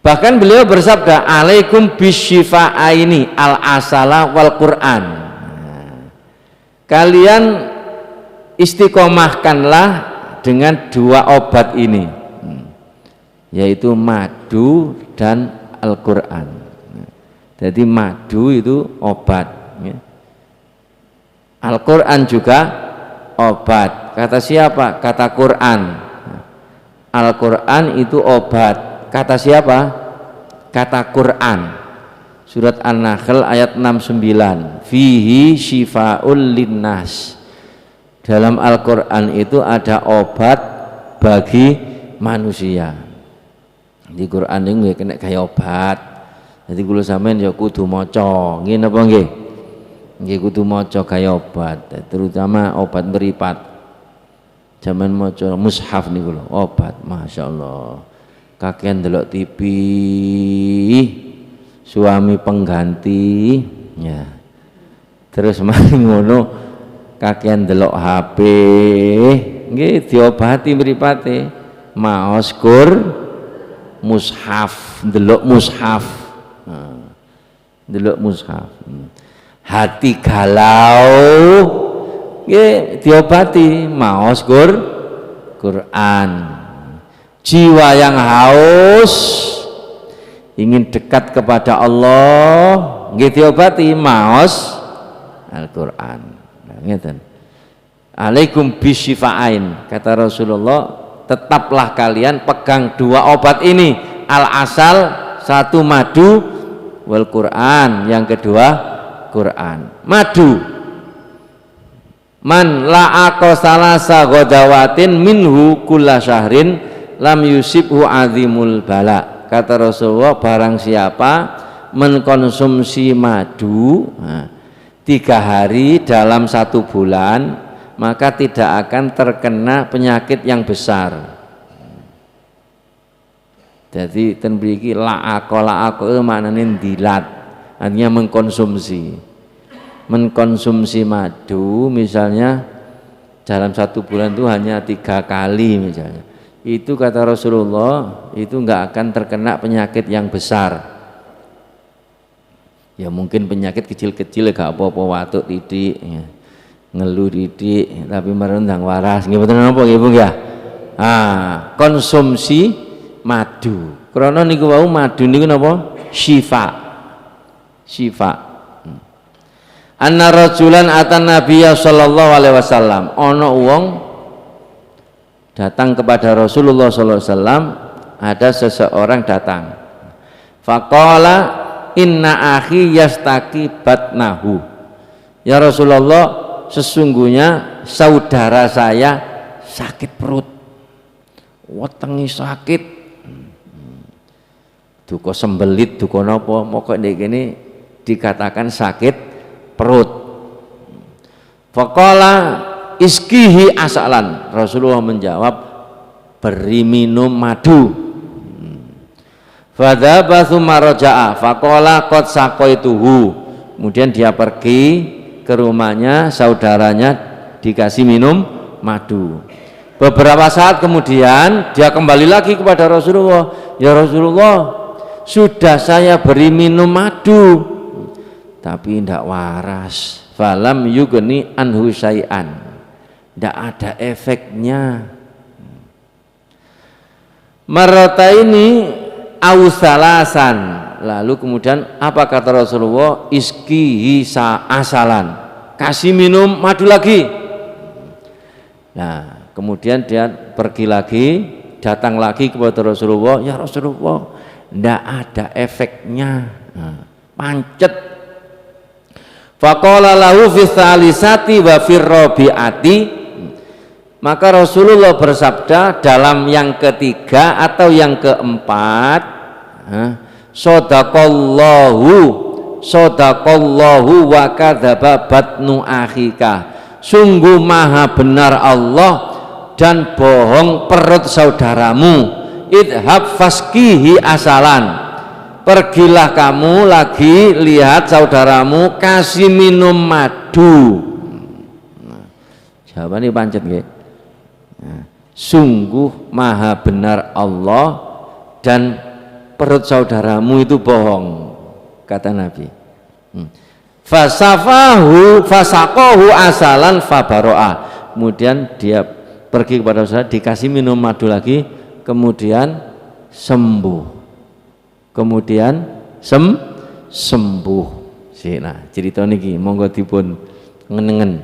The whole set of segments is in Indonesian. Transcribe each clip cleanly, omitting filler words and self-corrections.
Bahkan beliau bersabda, alaikum bisyifa'aini al-asala wal Qur'an. Kalian istiqomahkanlah dengan dua obat ini, yaitu madu dan Al-Quran. Jadi madu itu obat, Al-Quran juga obat. Kata siapa? Kata Quran. Al-Quran itu obat. Kata siapa? Kata Quran. Surat An-Nahl ayat 69. Fihi syifa'ul linnas. Dalam Al-Quran itu ada obat bagi manusia. Di Quran ini kena kayak obat. Jadi kalau sampean ya kudu maca. Nggih napa nggih? Nggih kudu maca kaya obat, terutama obat meripat. Zaman maca mushaf niku lho, obat, masyaallah. Kakean delok TV, suami pengganti, ya. Terus mari ngono kakean delok HP, nggih diobati mripate. Maos kur mushaf, delok mushaf. Delok mushaf. Hati galau nggih diobati maos Quran. Jiwa yang haus ingin dekat kepada Allah nggih diobati maos Al-Qur'an. Nah, ngeten. Alaikum bisyifa'ain, kata Rasulullah, tetaplah kalian pegang dua obat ini, al-asal satu madu, wal Qur'an yang kedua Quran. Madu, man la'aqa salasa ghadawatin minhu kulla syahrin lam yusibhu azimul bala. Kata Rasulullah, barang siapa mengkonsumsi madu 3 hari dalam 1 bulan, maka tidak akan terkena penyakit yang besar. Jadi ten mriki la'aqa itu maknane dilat, artinya mengkonsumsi madu misalnya dalam 1 bulan itu hanya 3 kali misalnya, itu kata Rasulullah itu enggak akan terkena penyakit yang besar. Ya mungkin penyakit kecil-kecil gak apa-apa, watuk titik ya, ngeluh titik tapi merendang waras nggih mboten napa nggih Bu ya. Konsumsi madu krana niku wau madu niku napa? Syifa. Anna rajulan atan nabiyya sallallahu alaihi wasallam, ana wong datang kepada Rasulullah sallallahu alaihi wasallam, ada seseorang datang. Faqala inna akhi yastaki batnahu. Ya Rasulullah, sesungguhnya saudara saya sakit perut. Wetenge sakit. Duka sembelit, duka napa, moko ndek kene dikatakan sakit perut. Faqala iskihi asalan. Rasulullah menjawab, beri minum madu. Fadzaba tsumma raja'a faqala qad saqaituhu. Kemudian dia pergi ke rumahnya saudaranya, dikasih minum madu. Beberapa saat kemudian dia kembali lagi kepada Rasulullah. Ya Rasulullah, sudah saya beri minum madu tapi tidak waras. Falam yugni anhu syai'an, tidak ada efeknya. Marata ini ausalasan. Lalu kemudian apa kata Rasulullah? Iskihi asalan, kasih minum madu lagi. Nah kemudian dia pergi lagi, datang lagi kepada Rasulullah. Ya Rasulullah, tidak ada efeknya, pancet. Faqala lahu fi tsalisati wa fi rabi'ati. Maka Rasulullah bersabda dalam yang ketiga atau yang keempat, sadaqallahu wa kadzaba batnu akhika. Sungguh maha benar Allah dan bohong perut saudaramu. Idhab faskihi asalan, pergilah kamu lagi lihat saudaramu, kasih minum madu. Jawabannya pancet nggih. Sungguh maha benar Allah dan perut saudaramu itu bohong, kata Nabi. Fasaqahu asalan fabaro'a. Kemudian dia pergi kepada saudara, dikasih minum madu lagi, kemudian sembuh. Kemudian sembuh. Nah, cerita niki monggo dipun ngenengen.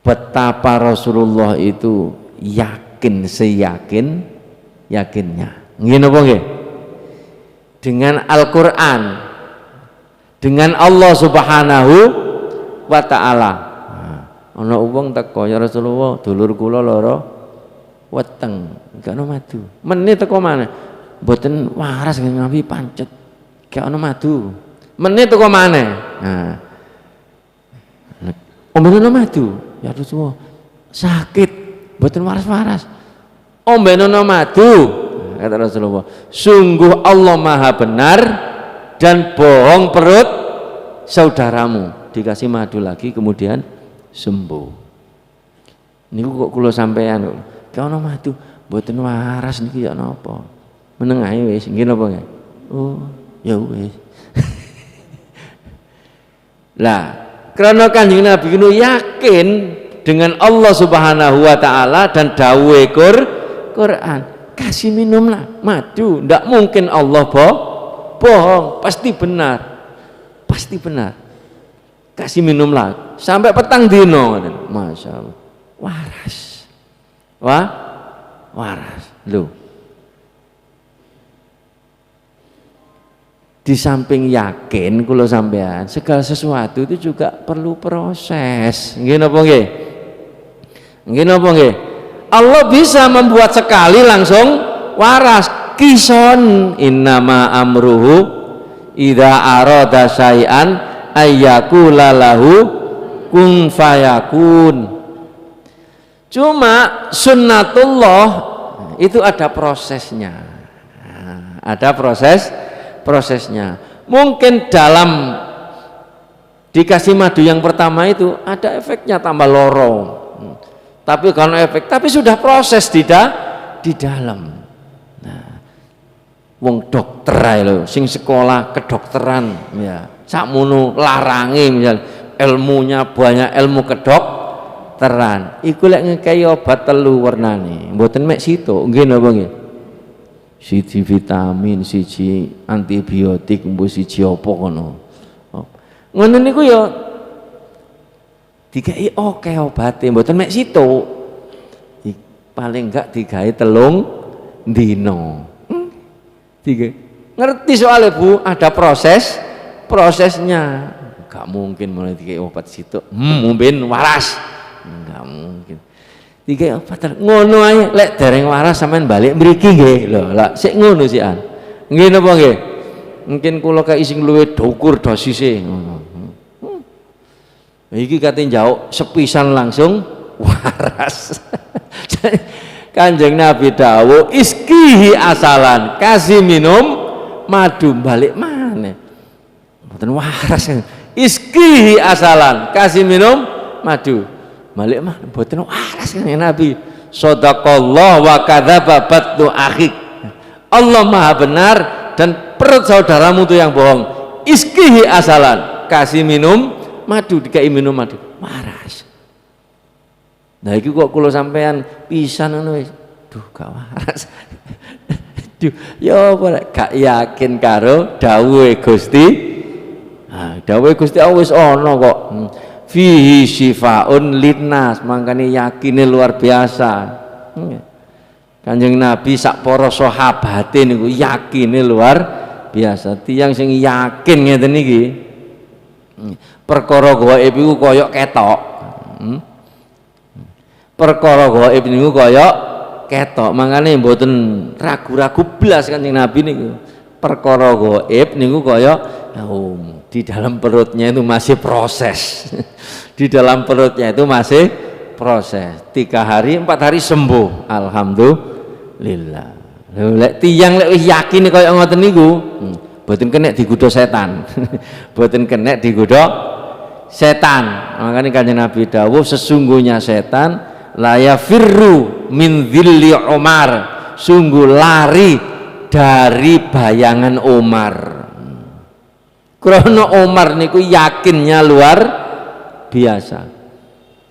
Betapa Rasulullah itu yakin yakinnya. Nggih napa nggih? Dengan Al-Qur'an, dengan Allah Subhanahu wa taala. Ana wong teko, ya Rasulullah, dulur kula lara weteng, gak ono madu. Menit teko maneh. Mboten waras Nabi pancet. Gak ono madu. Menit teko maneh. Nah. Ombenono madu, ya Rasulullah. Sakit, mboten waras-waras. Ombenono madu, kata Rasulullah. Sungguh Allah Maha benar dan bohong perut saudaramu. Dikasih madu lagi kemudian sembuh. Niku kok kula sampean kok. Gak ono madu, mboten waras niki ya napa. Meneng ae wis, nggih napa nggih? Oh, ya wis. Lah, karena Kanjeng Nabi itu yakin dengan Allah Subhanahu wa taala dan dawuhe Quran. Kasih minumlah madu, ndak mungkin Allah bohong, pasti benar. Pasti benar. Kasih minumlah sampai petang dino. Masya Allah. Waras. Waras. Loh. Di samping yakin kula sampean segala sesuatu itu juga perlu proses. Nggih napa nggih? Nggih napa nggih? Allah bisa membuat sekali langsung waras. Kison innama amruhu idza arada syai'an ayyakula lahu kun fayakun. Cuma sunnatullah itu ada prosesnya. Ada prosesnya. Mungkin dalam dikasih madu yang pertama itu ada efeknya tambah loro. Tapi kalau efek, tapi sudah proses di dalam. Nah, wong dokter ae lho, sing sekolah kedokteran ya, sakmono larangi misal ilmunya banyak ilmu kedokteran. Iku lek ngekei obat telu warnane, mboten mek sitok, nggih napa nggih? Siji vitamin, siji antibiotik, mbuh siji apa kono. Ngono niku ya digawe akeh obate, mboten mek situ. Paling enggak digawe telung dina. Ngerti soalnya Bu, ada prosesnya. Enggak mungkin mulai digawe obat situ. Mungkin waras. Enggak mungkin. Tiga obat ngono ae lek dereng waras sampean balik mriki nggih lho lak sik ngono sian nggih napa nggih mungkin kula kae sing luwih dhukur dosise ngono iki kate njauk sepisan langsung waras. Kanjeng Nabi dawuh iskihi asalan, kasih minum madu balik maneh mboten waras. Iskihi asalan, kasih minum madu balik mah mboten waras kan Nabi. Shadaqallah wa kadzaba batnu akhik. Allah Maha benar dan perut saudaramu itu yang bohong. Iskihi asalan, kasih minum madu, dikai minum madu waras. Nah iki kok kula sampean pisan ngono wis. Duh gak waras. Duh ya apa gak yakin karo dawuhe Gusti. Nah, dawuhe Gusti Allah wis ana kok. Fihi syifaun linnas, makanya yakine luar biasa. Kanjeng Nabi sak para sahabate niku yakine luar biasa. Tiyang sing yakin ngeten iki perkara gaib iku kaya ketok. Perkara gaib niku kaya ketok, makanya mboten ragu-ragu blas Kanjeng Nabi niku. Perkara gaib niku kaya di dalam perutnya itu masih proses. Di dalam perutnya itu masih proses. 3 hari 4 hari sembuh, alhamdulillah. Lek tiyang lek wis yakin kaya ngoten niku mboten kena digodha setan. Mboten kena digodha setan. Makanya Kanjeng Nabi dawuh sesungguhnya setan la yafirru min dzilli Umar, sungguh lari dari bayangan Umar. Krono Umar niku yakinnya luar biasa.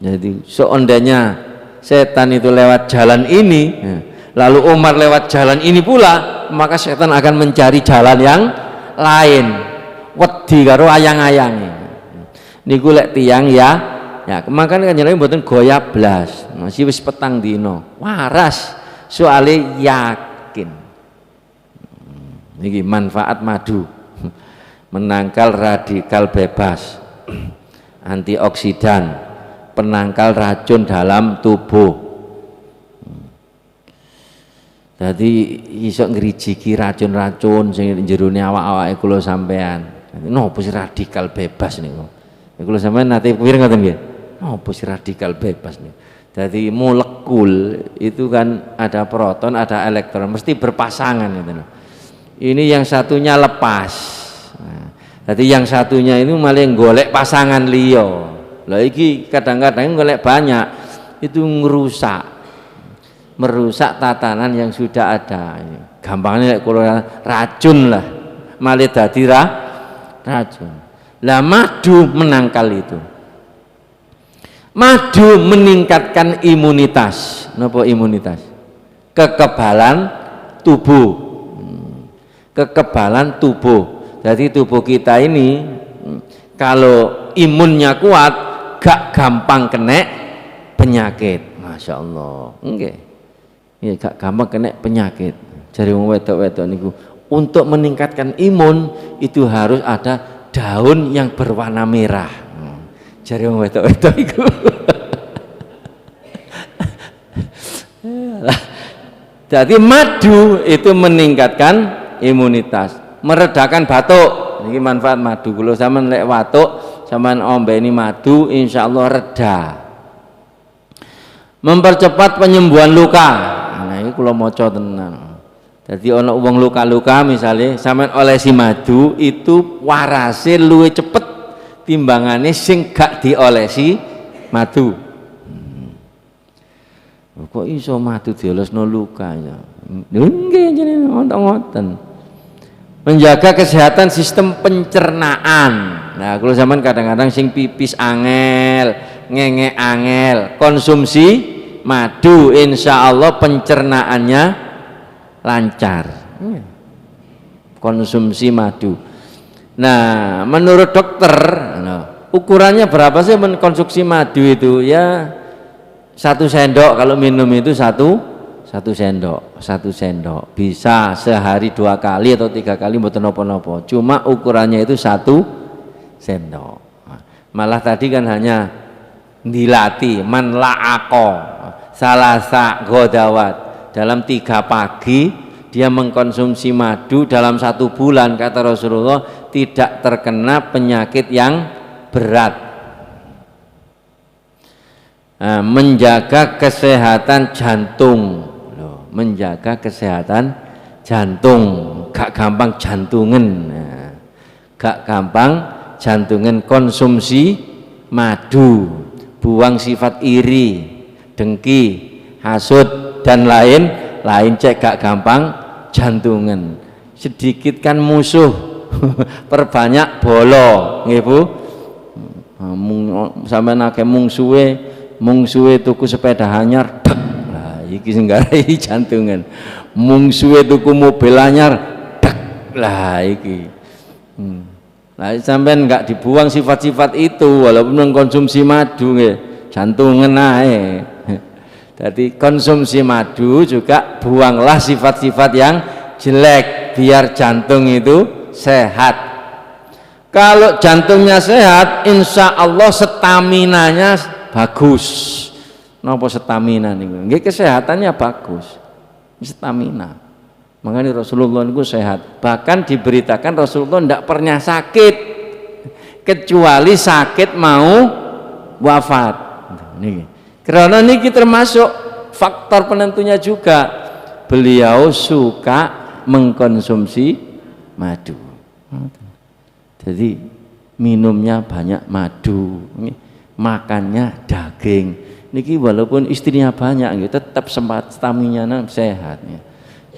Jadi seandainya setan itu lewat jalan ini, lalu Umar lewat jalan ini pula, maka setan akan mencari jalan yang lain. Wedi karo ayang-ayang. Niku lek tiyang ya makanya kan jenenge mboten goyah blas. Masih wis petang dino. Waras soale yakin. Niki manfaat madu. Menangkal radikal bebas, antioksidan, penangkal racun dalam tubuh. Jadi iso ngrijiki racun-racun sing jerone awak-awake kula sampean. Nopo sih radikal bebas niku? Kula sampean nate pikir ngoten nggih. Nopo sih radikal bebas niku? Jadi molekul itu kan ada proton, ada elektron, mesti berpasangan gitu. Ini yang satunya lepas. Jadi yang satunya ini malah golek pasangan liya. Lah iki kadang-kadang golek banyak itu merusak tatanan yang sudah ada. Gampangnya kalau racun lah, malah dadi racun. Lah madu menangkal itu. Madu meningkatkan imunitas. Napa imunitas? Kekebalan tubuh. Kekebalan tubuh. Jadi tubuh kita ini kalau imunnya kuat gak gampang kena penyakit. Masya Allah. Enggak. Ya, gak gampang kena penyakit. Jari wong wedok-wedok niku untuk meningkatkan imun itu harus ada daun yang berwarna merah. Jari wong wedok-wedok iku. Jadi madu itu meningkatkan imunitas. Meredakan batuk. Ini manfaat madu. Kalau sampean lek batuk, sampean ombeni madu, insya Allah reda. Mempercepat penyembuhan luka. Nah, ini kalau maca tenan. Jadi ana wong luka-luka misalnya sampean olesi madu itu warase luwih cepet timbangane sing gak diolesi madu. Kok iso madu diolesno luka ya? Nggih jenenge ngoten. Menjaga kesehatan sistem pencernaan. Nah, kalau zaman kadang-kadang sing pipis angel, ngenge angel, konsumsi madu, insya Allah pencernaannya lancar. Konsumsi madu. Nah, menurut dokter, ukurannya berapa sih mengkonsumsi madu itu? Ya 1 sendok kalau minum itu satu sendok bisa sehari 2 kali atau 3 kali mboten napa-napa, cuma ukurannya itu 1 sendok. Malah tadi kan hanya dilatih man la'aqo salasa godawat, dalam 3 pagi dia mengkonsumsi madu dalam 1 bulan kata Rasulullah tidak terkena penyakit yang berat. Menjaga kesehatan jantung, menjaga kesehatan jantung, gak gampang jantungan, gak gampang jantungan. Konsumsi madu, buang sifat iri, dengki, hasud dan lain cek gak gampang jantungan. Sedikitkan musuh, perbanyak bolo, nggih Bu. Sampeyan akeh mungsuhe tuku sepeda anyar. Iki sing garai jantungan. Mungsuhe tuku mobil anyar, lah iki. Lah sampean enggak dibuang sifat-sifat itu walaupun mengkonsumsi madu nggih, jantungan ae. Jadi konsumsi madu juga buanglah sifat-sifat yang jelek biar jantung itu sehat. Kalau jantungnya sehat, insya Allah staminanya bagus. Napa stamina niku? Nggih kesehatannya bagus. Stamina. Makanya Rasulullah niku sehat. Bahkan diberitakan Rasulullah tidak pernah sakit kecuali sakit mau wafat. Niki. Karena niki termasuk faktor penentunya juga. Beliau suka mengkonsumsi madu. Jadi minumnya banyak madu, makannya daging. Niki walaupun istrinya banyak, tetap sempat stamina sehat.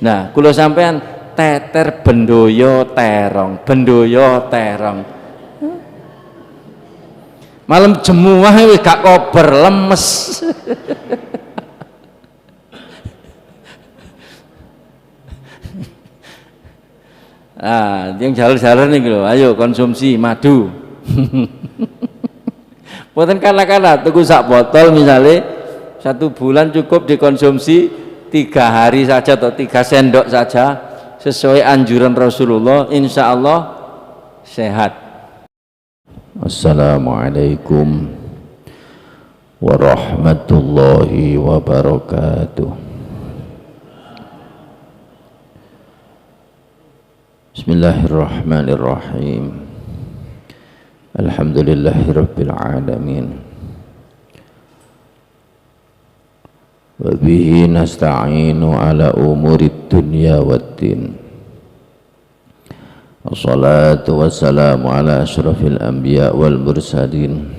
Nah, kalau sampean teter bendoyo terong, bendoyo terong. Malam jemuah wis gak kober, lemes. Yang jalan-jalan nih lho, ayo konsumsi madu. Buatan kala-kala tuku sak botol misalnya 1 bulan cukup dikonsumsi 3 hari saja atau 3 sendok saja sesuai anjuran Rasulullah, insya Allah sehat. Assalamualaikum warahmatullahi wabarakatuh. Bismillahirrahmanirrahim. Alhamdulillahirabbil alamin. Wa bihi nasta'inu ala umurid dunya waddin. Wassalatu wassalamu ala asyrafil anbiya wal mursalin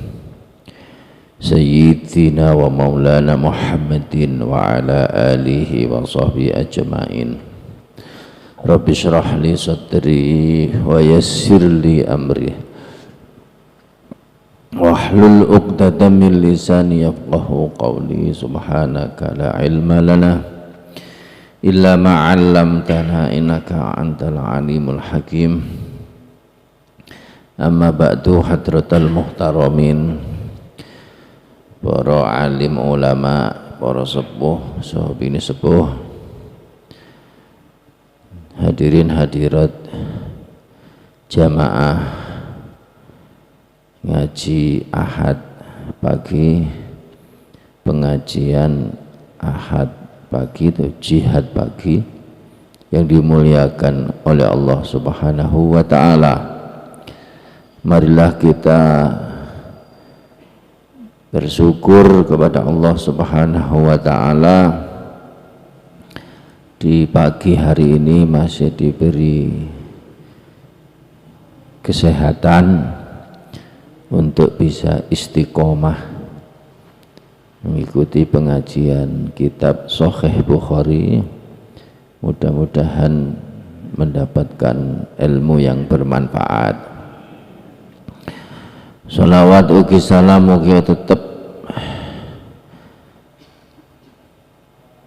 sayyidina wa maulana Muhammadin wa ala alihi wa sahbihi ajma'in. Rabbi syrah li sadri wa yassir li amri wahlul 'uqdatam min lisani yafqahu qawli. Subhanaka la ilma lana illa ma 'allamtana innaka antal alimul hakim. Amma ba'du, hadratal muhtaramin, para alim ulama, para sepuh, sahabine sepuh, hadirin hadirat jamaah ngaji Ahad pagi, pengajian Ahad pagi itu jihad pagi yang dimuliakan oleh Allah Subhanahu wa ta'ala. Marilah kita bersyukur kepada Allah Subhanahu wa ta'ala, di pagi hari ini masih diberi kesehatan untuk bisa istiqomah mengikuti pengajian kitab Sahih Bukhari. Mudah-mudahan mendapatkan ilmu yang bermanfaat. Salawat ugi salam ugi tetap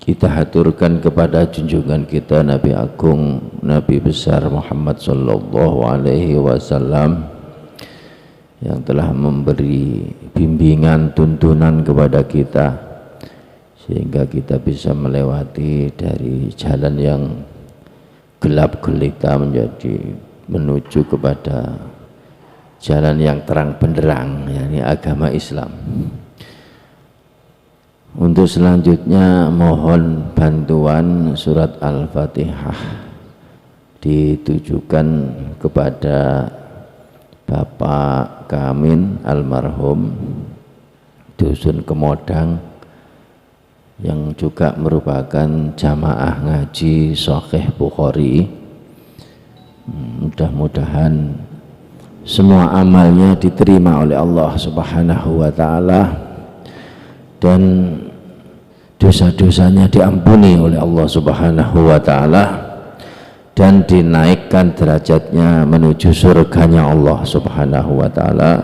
kita haturkan kepada junjungan kita Nabi Agung, Nabi besar Muhammad sallallahu alaihi wasallam, yang telah memberi bimbingan tuntunan kepada kita sehingga kita bisa melewati dari jalan yang gelap gulita menjadi menuju kepada jalan yang terang benderang, yakni agama Islam. Untuk selanjutnya mohon bantuan surat Al-Fatihah ditujukan kepada Bapak Kamin almarhum Dusun Kemodang yang juga merupakan jamaah ngaji Sahih Bukhari. Mudah-mudahan semua amalnya diterima oleh Allah Subhanahu wa ta'ala dan dosa-dosanya diampuni oleh Allah Subhanahu wa ta'ala dan dinaikkan derajatnya menuju surganya Allah Subhanahu wa ta'ala.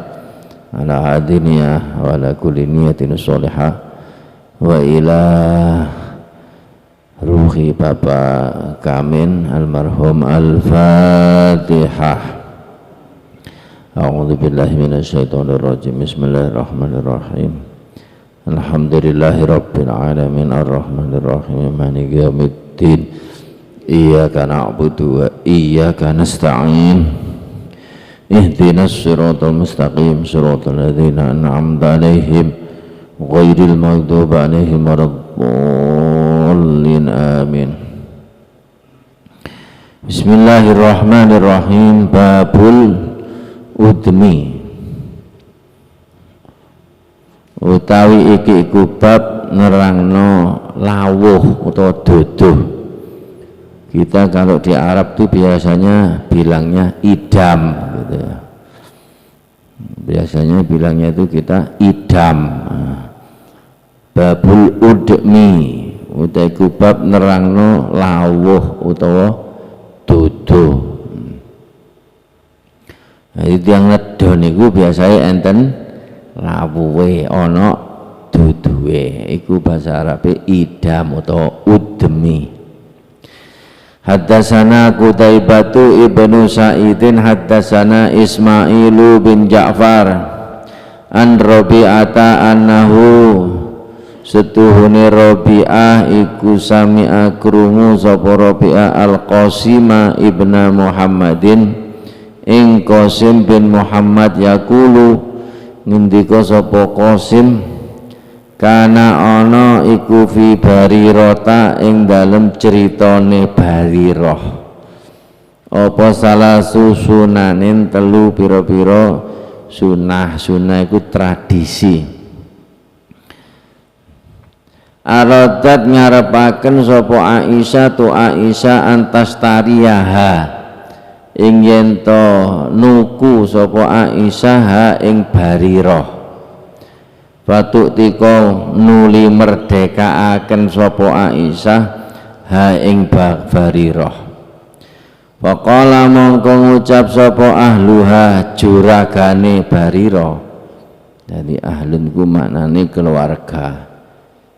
Ala hadiniyah wa ala kulli niyatin sholihah wa ila ruhi Bapak Kamin almarhum. Al-Fatihah. A'udzu billahi minasyaitonir rajim. Bismillahirrahmanirrahim. Alhamdulillahirabbil alamin arrahmanir rahim maliki yaumiddin. Iyyaka na'budu wa iyyaka nasta'in. Ihdinas siratal mustaqim, siratal ladzina an'amta 'alaihim ghairil maghdubi 'alaihim waladdallin. Amin. Bismillahirrahmanirrahim. Babul udmi utawi iki iku bab nerangno lawuh utawa duduh. Kita kalau di Arab tuh biasanya bilangnya idam gitu ya. Biasanya bilangnya itu kita idam. Babul udmi utawi iku bab nerangno lawuh utawa nedo. Jadi tiang nedo niku biasanya enten lawuhe ana duduhe, iku bahasa Arabe idam atau udmi. Haddatsana Qutaibatu ibnu Sa'idin haddatsana Ismailu bin Ja'far an Rabi'ata annahu setuhune Rabi'ah iku sami'a krungu sapa Rabi'ah al-Qasima ibna Muhammadin ing Qasim bin Muhammad yaqulu ngendika sapa Qasim kana ana iku fi Barirata ing dalem ceritane Barirah apa salah susunanin telu pira-pira sunah iku tradisi aradat ngarepaken sapa Aisyah tu Aisyah antas tariyaha ing yen to nuku sapa Aisyah ha ing Barirah Batuk tika nuli merdekaaken sapa Aisyah ha ing Barirah. Faqala mongko ngucap sapa ahluha juragane Barirah. Jadi ahlun ku maknane keluarga.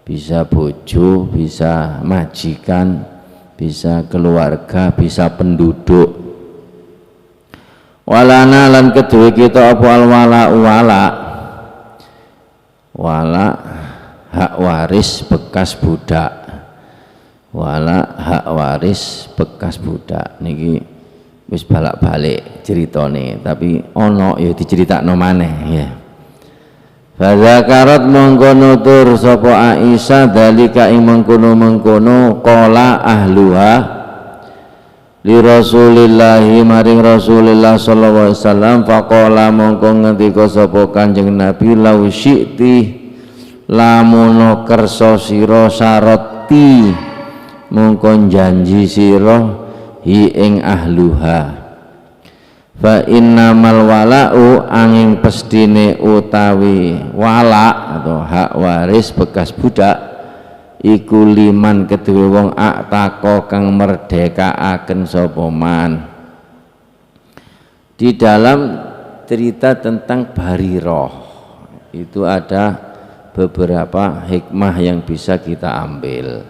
Bisa bojo, bisa majikan, bisa keluarga, bisa penduduk. Walana lan kedue kita apa alwala wala hak waris bekas budak, wala hak waris bekas budak niki wis balak-balik ceritane tapi ono ya diceritakno maneh ya. Fadzakarat mongko nutur sapa Aisyah dalika ing mengkono-mengkono qala ahluha li Rasulillahi maring Rasulillah sallallahu alaihi wasallam faqala mongko ngendika sapa Kanjeng Nabi lau syi'ti lamun kersa sira sarati mongko janji sira hi ing ahluha fa innamal wala'u angin pestine utawi wala atau hak waris bekas budak iku liman kedue wong aktako kang merdekaaken sapa man. Di dalam cerita tentang Barirah itu ada beberapa hikmah yang bisa kita ambil.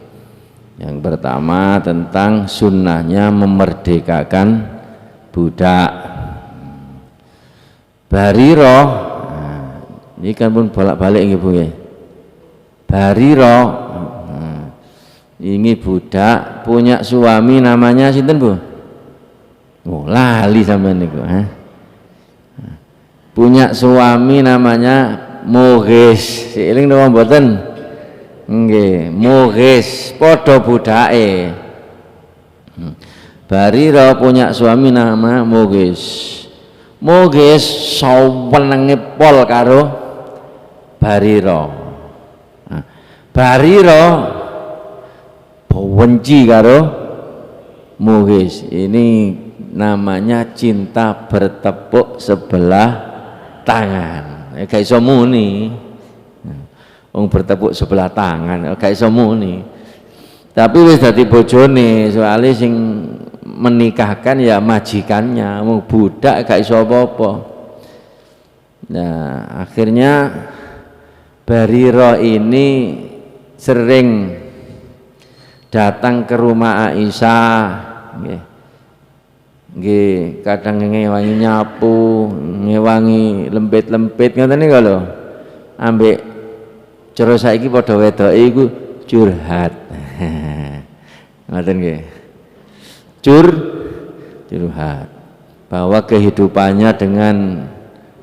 Yang pertama tentang sunnahnya memerdekakan budak. Barirah ini kan pun bolak-balik nggih Bu nggih. Barirah ini budak punya suami namanya sinten Bu? Oh, lali sampean niku, punya suami namanya Mughis. Seiling napa mboten? Nggih, Mughis padha budake. Barirah punya suami nama Mughis. Mughis sawenenge pol karo Barirah. Barirah benci karo Mughis. Ini namanya cinta bertepuk sebelah tangan. Gak iso muni. Wong bertepuk sebelah tangan, gak iso muni. Tapi wis dadi bojone, soalnya sing menikahkan ya majikannya, mau budak gak iso apa-apa. Nah, akhirnya Barirah ini sering datang ke rumah Aisyah, nggih, kadang ngewangi nyapu, ngewangi lempit-lempit ngoten niku lho. Ambek cara saiki padha wedoke iku curhat. Ngoten nggih. Curhat bahwa kehidupannya dengan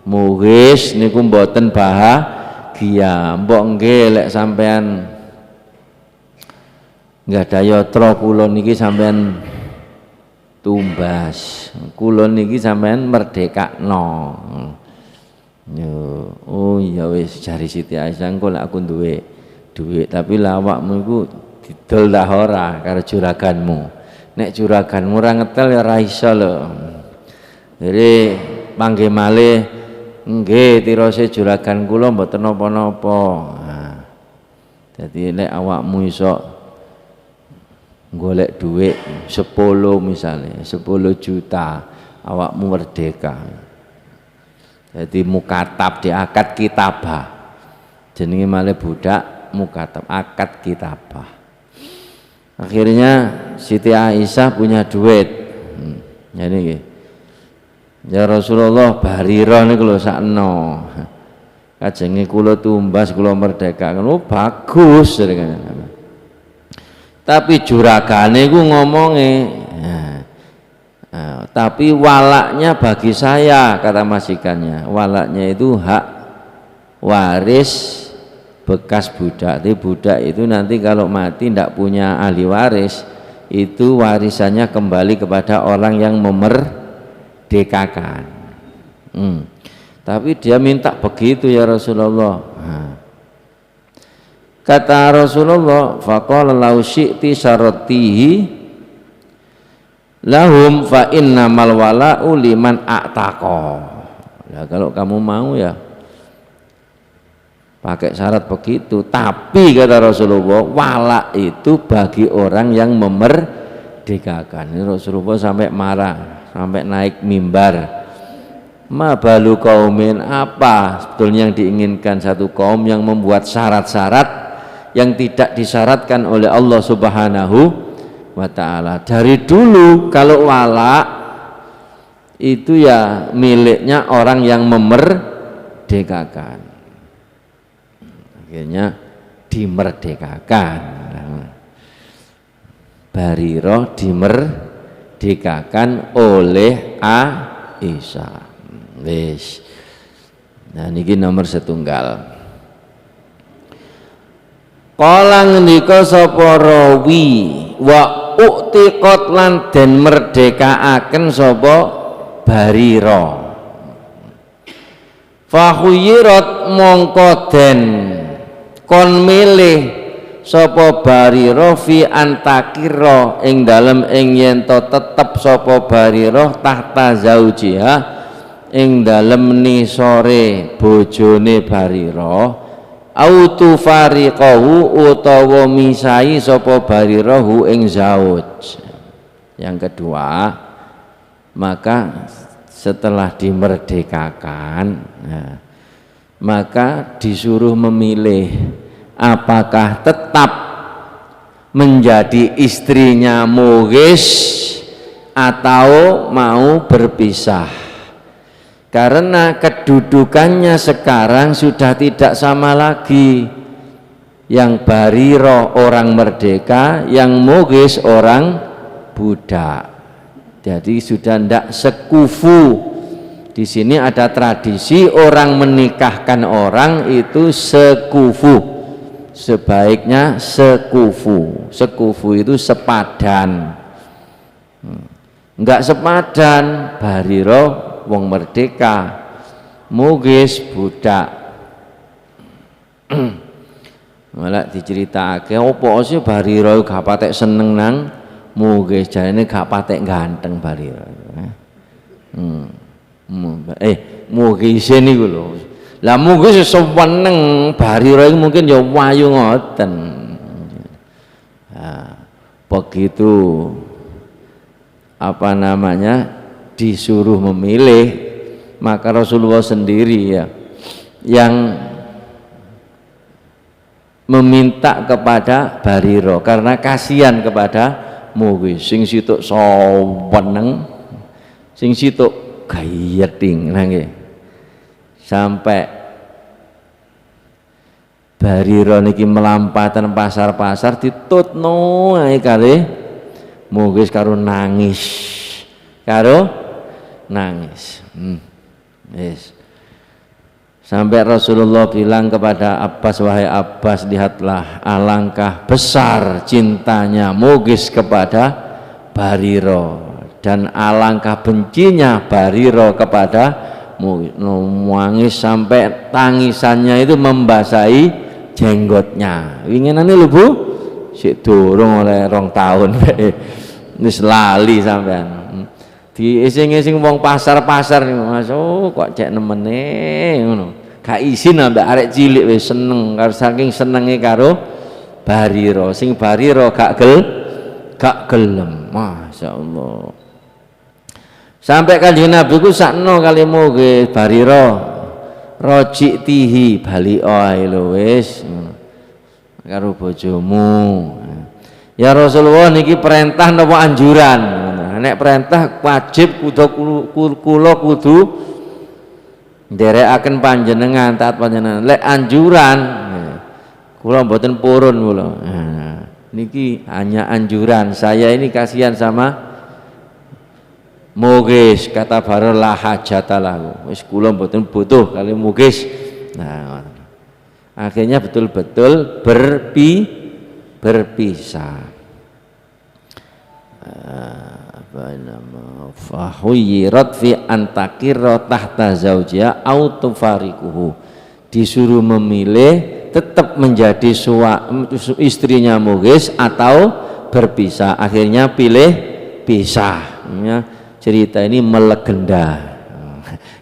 Mughis niku mboten bahagia. Mbok nggih lek sampean nggak ada yotro kulon niki sampean tumbas, kulon niki sampean merdeka no. Yo, oh iya wis cari Siti Aisyah engko lek aku duwe duit tapi lawakmu iku didol dah ora karo juraganmu. Nek juraganmu ora ngetel ya ora iso lho. Jadi panggih malih nggih tirose juragan kula mboten napa-napa. Nah, dadi nek awakmu iso golek duit 10 misalnya 10 juta awakmu merdeka. Jadi mukatab di akad kitabah jenenge malih budak mukatab akad kitabah. Akhirnya Siti Aisyah punya duit. Jadi ya Rasulullah Barira niku lho sakno. Kajenge kula tumbas kula merdeka. Oh bagus. Tapi juragane ku ngomonge tapi walaknya bagi saya, kata majikannya. Walaknya itu hak waris bekas budak. Jadi budak itu nanti kalau mati tidak punya ahli waris, itu warisannya kembali kepada orang yang memerdekakan. Tapi dia minta begitu ya Rasulullah. Kata Rasulullah, faqala law syi'ti syaratihi lahum fa innamal wala'u liman a'taqa. Ya kalau kamu mau ya pakai syarat begitu, tapi kata Rasulullah wala itu bagi orang yang memerdekakan. Ini Rasulullah sampai marah, sampai naik mimbar. Ma balu kaumin, apa sebetulnya yang diinginkan satu kaum yang membuat syarat-syarat yang tidak disyaratkan oleh Allah Subhanahu wa ta'ala. Dari dulu kalau wala itu ya miliknya orang yang memerdekakan, akhirnya dimerdekakan. Bariro dimerdekakan oleh Aisyah. Wis. Nah niki nomor setunggal. Kala ngendika sapa rawi wa u'tiqat lan den merdekaaken sapa Barira. Fahuyirat mongko den kon milih sapa Barira fi antakira ing dalem ing yen to tetep sapa Barira tahta zaujiha ing dalem nisore bojone Barira. Autu fariqahu utawa misai sapa Barirahu ing zauj. Yang kedua, maka setelah dimerdekakan maka disuruh memilih apakah tetap menjadi istrinya Mughis atau mau berpisah. Karena kedudukannya sekarang sudah tidak sama lagi. Yang Barira orang merdeka, yang Mughis orang budak. Jadi sudah tidak sekufu. Di sini ada tradisi orang menikahkan orang itu sekufu. Sebaiknya sekufu. Sekufu itu sepadan. Enggak sepadan, Barira wong merdeka, Mughis budak. Malah diceritakake opo sih Barira gak patek seneng nang Mughis, jarene gak patek ganteng Barira. Mughis niku lho. Lah Mughis seneng Barira iku mungkin ya wayu ngoten. Begitu apa namanya disuruh memilih, maka Rasulullah sendiri ya yang meminta kepada Barira karena kasihan kepada Mughis sing situk seneng, sing situk gayeting nggih. Sampai Barira niki melampatan pasar-pasar ditutno ae kalih Mughis karo nangis. Nangis. Yes. Sampai Rasulullah bilang kepada Abbas, wahai Abbas, lihatlah alangkah besar cintanya Mughis kepada Barira dan alangkah bencinya Barira kepada Mughis. Nangis sampai tangisannya itu membasahi jenggotnya. Winginane lho Bu, sik durung oleh 2 tahun wis lali sampean. Di ising-ising wong pasar-pasar niku Mas, oh kok cek nemene ngono. Gak izin ambek arek cilik wis seneng, karo saking senenge karo Barira. Sing Barira gak gak gelem. Masya Allah. Sampai Kanjeng Nabi ku sakno kali Mughis Barira roji tihi bali ae lho wis karo bojomu. Ya Rasulullah niki perintah napa anjuran? Nek perintah wajib kula kudu nderekaken panjenengan, taat panjenengan. Lek anjuran kula mboten purun kula. Niki hanya anjuran. Saya ini kasihan sama Mughis, kata Barira la hajatalahu. Wis kula mboten butuh kali Mughis. Nah, akhirnya betul-betul berpisah. Apa nama? Fahuyirat fi antakirra tahta zaujiha au tufariquhu. Disuruh memilih tetap menjadi istrinya Mughis atau berpisah. Akhirnya pilih pisah. Cerita ini melegenda,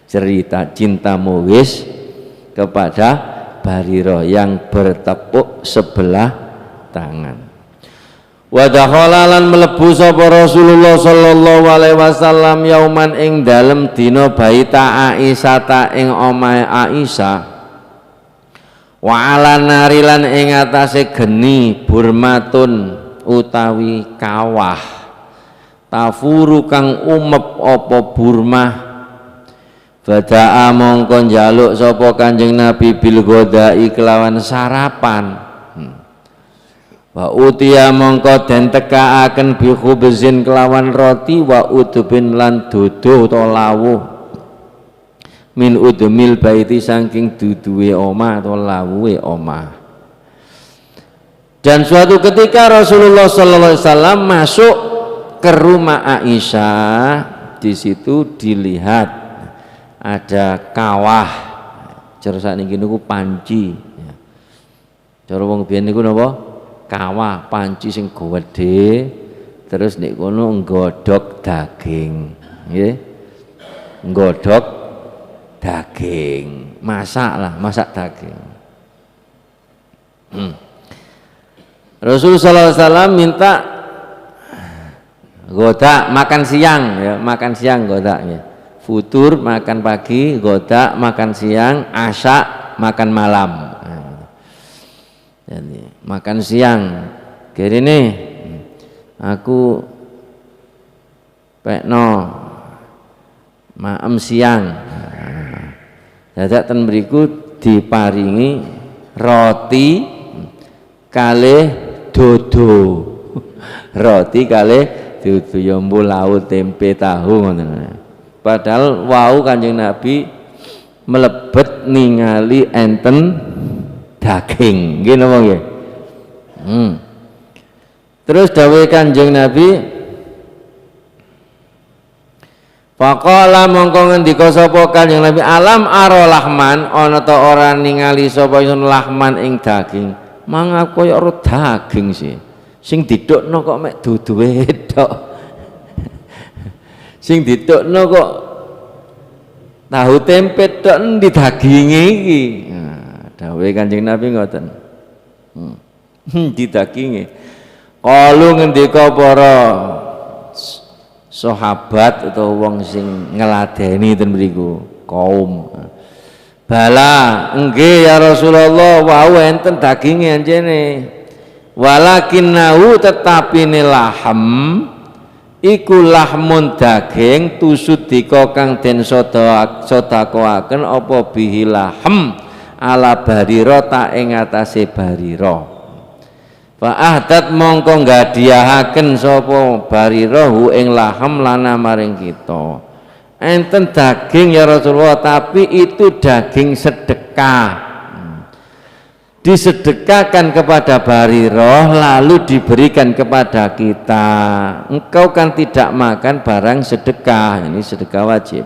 cerita cinta Mughis kepada Barira yang bertepuk sebelah tangan. Wa dakhala lan mlebu sapa Rasulullah sallallahu alaihi wasallam yauman ing dalem dina baita Aisyah ta ing omahe Aisyah. Wa ala narilan ing atase geni burmatun utawi kawah tafuru kang umep apa burmah. Bada'a mongko njaluk sapa Kanjeng Nabi bil godai kelawan sarapan. Wa utiya mongko den tekaaken bi khubzin kelawan roti wa udubin lan duduh utawa lawuh min udumil baiti saking duduhe omah utawa lawuhe omah. Dan suatu ketika Rasulullah sallallahu alaihi wasallam masuk ke rumah Aisyah, di situ dilihat ada kawah. Cara sakniki niku panci. Cara wong biyen niku napa? Kawah, panci sing gedhe. Terus nek kono nggodhog daging, nggih. Nggodhog daging, masak daging. Rasulullah sallallahu alaihi wasallam minta godak makan siang, ya, makan siang godak ya. Futur makan pagi, godak makan siang, asya makan malam. Jadi makan siang. Kiri nih, aku pekno maem siang. Dadak ten mriku diparingi roti kalih dodo. Roti kalih dudu yombo laut tempe tahu ngoten. Padahal wau Kanjeng Nabi melebet ningali enten daging, nggih napa nggih? Terus dawuh Kanjeng Nabi, faqala mongko ngendika sapa Kanjeng Nabi, alam ara lahman, ana ta ora ningali sapa ingsun lahman ing daging. Mangga kaya ora daging sih. Sing didukno kok mek duduhe tok. Sing didukno kok tahu tempe tok endi daginge iki. Nah, dawuhe Kanjeng Nabi ngoten. Di daginge. Kalu ngendika para sahabat atau wong sing ngladeni ten mriku, kaum. Bala, nggih ya Rasulullah, wau enten daginge anjene. Walakinnahu tetapi laham iku lahmun daging tusudika kang den sedekahaken apa bihi laham ala Barira ta ing atase Barira. Fa ahdat mongko nggadiahaken sapa Barira hu ing laham lana maring kita. Enten daging ya Rasulullah, tapi itu daging sedekah. Disedekahkan kepada Barira lalu diberikan kepada kita. Engkau kan tidak makan barang sedekah, ini sedekah wajib.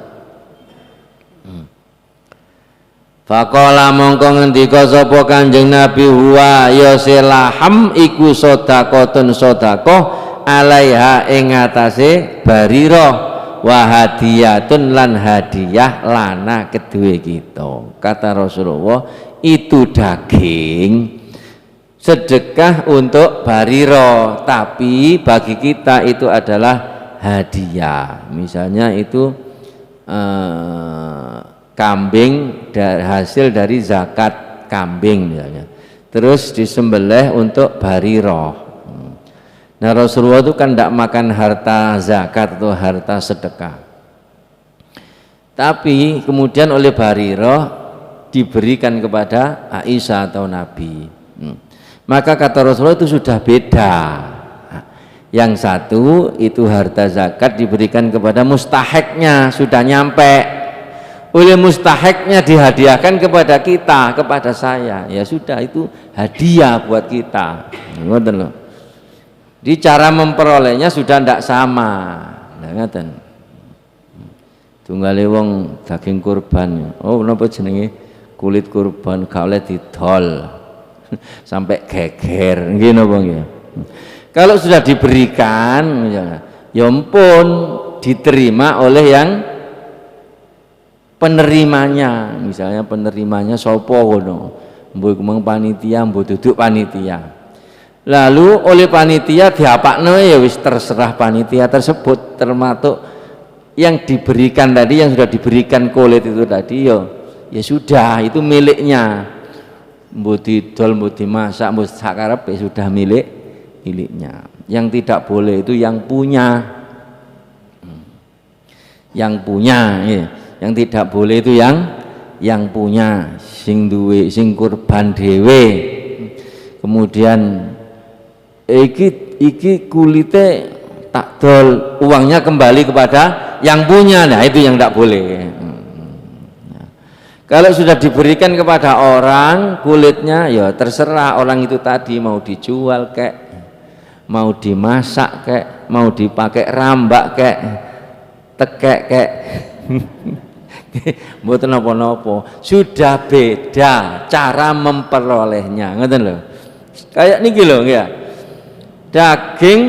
Faqala mongko ngendika sapa Kanjeng Nabi, huwa ya silaham iku sedekahun sedekah alaiha ing atase Barira wa hadiyatun lan hadiah lana kedue kita. Kata Rasulullah, itu daging sedekah untuk Bariro, tapi bagi kita itu adalah hadiah. Misalnya itu kambing hasil dari zakat kambing misalnya, terus disembelih untuk Bariro. Nah Rasulullah itu kan tidak makan harta zakat atau harta sedekah, tapi kemudian oleh Bariro diberikan kepada Aisyah atau Nabi. Maka kata Rasulullah itu sudah beda. Yang satu itu harta zakat diberikan kepada mustahiknya, sudah nyampe. Oleh mustahiknya dihadiahkan kepada kita, kepada saya, ya sudah itu hadiah buat kita. Ngoten loh. Di cara memperolehnya sudah tidak sama. Nah, ngoten. Tunggale wong daging kurban. Oh, napa jenenge kulit kurban gak oleh didol. Sampai geger nggih napa nggih. Kalau sudah diberikan ya ampun diterima oleh yang penerimanya. Misalnya penerimanya sapa ngono, mbok mung panitia, mbok duduk panitia. Lalu oleh panitia diapakno ya wis terserah panitia tersebut, termasuk yang diberikan tadi, yang sudah diberikan kulit itu tadi ya sudah itu miliknya. Mbok didol, mbok dimasak, mbok sakarepe sudah miliknya. Yang tidak boleh itu yang punya. Yang punya ya. Yang tidak boleh itu yang punya, sing duwe, sing kurban dhewe. Kemudian iki kulite tak dol, uangnya kembali kepada yang punya. Nah itu yang tidak boleh. Kalau sudah diberikan kepada orang kulitnya ya terserah orang itu tadi mau dijual kek, mau dimasak kek, mau dipakai rambak kek, tekek kek. Mboten napa-napa, sudah beda cara memperolehnya, ngoten lho. Kayak niki lho ya. Daging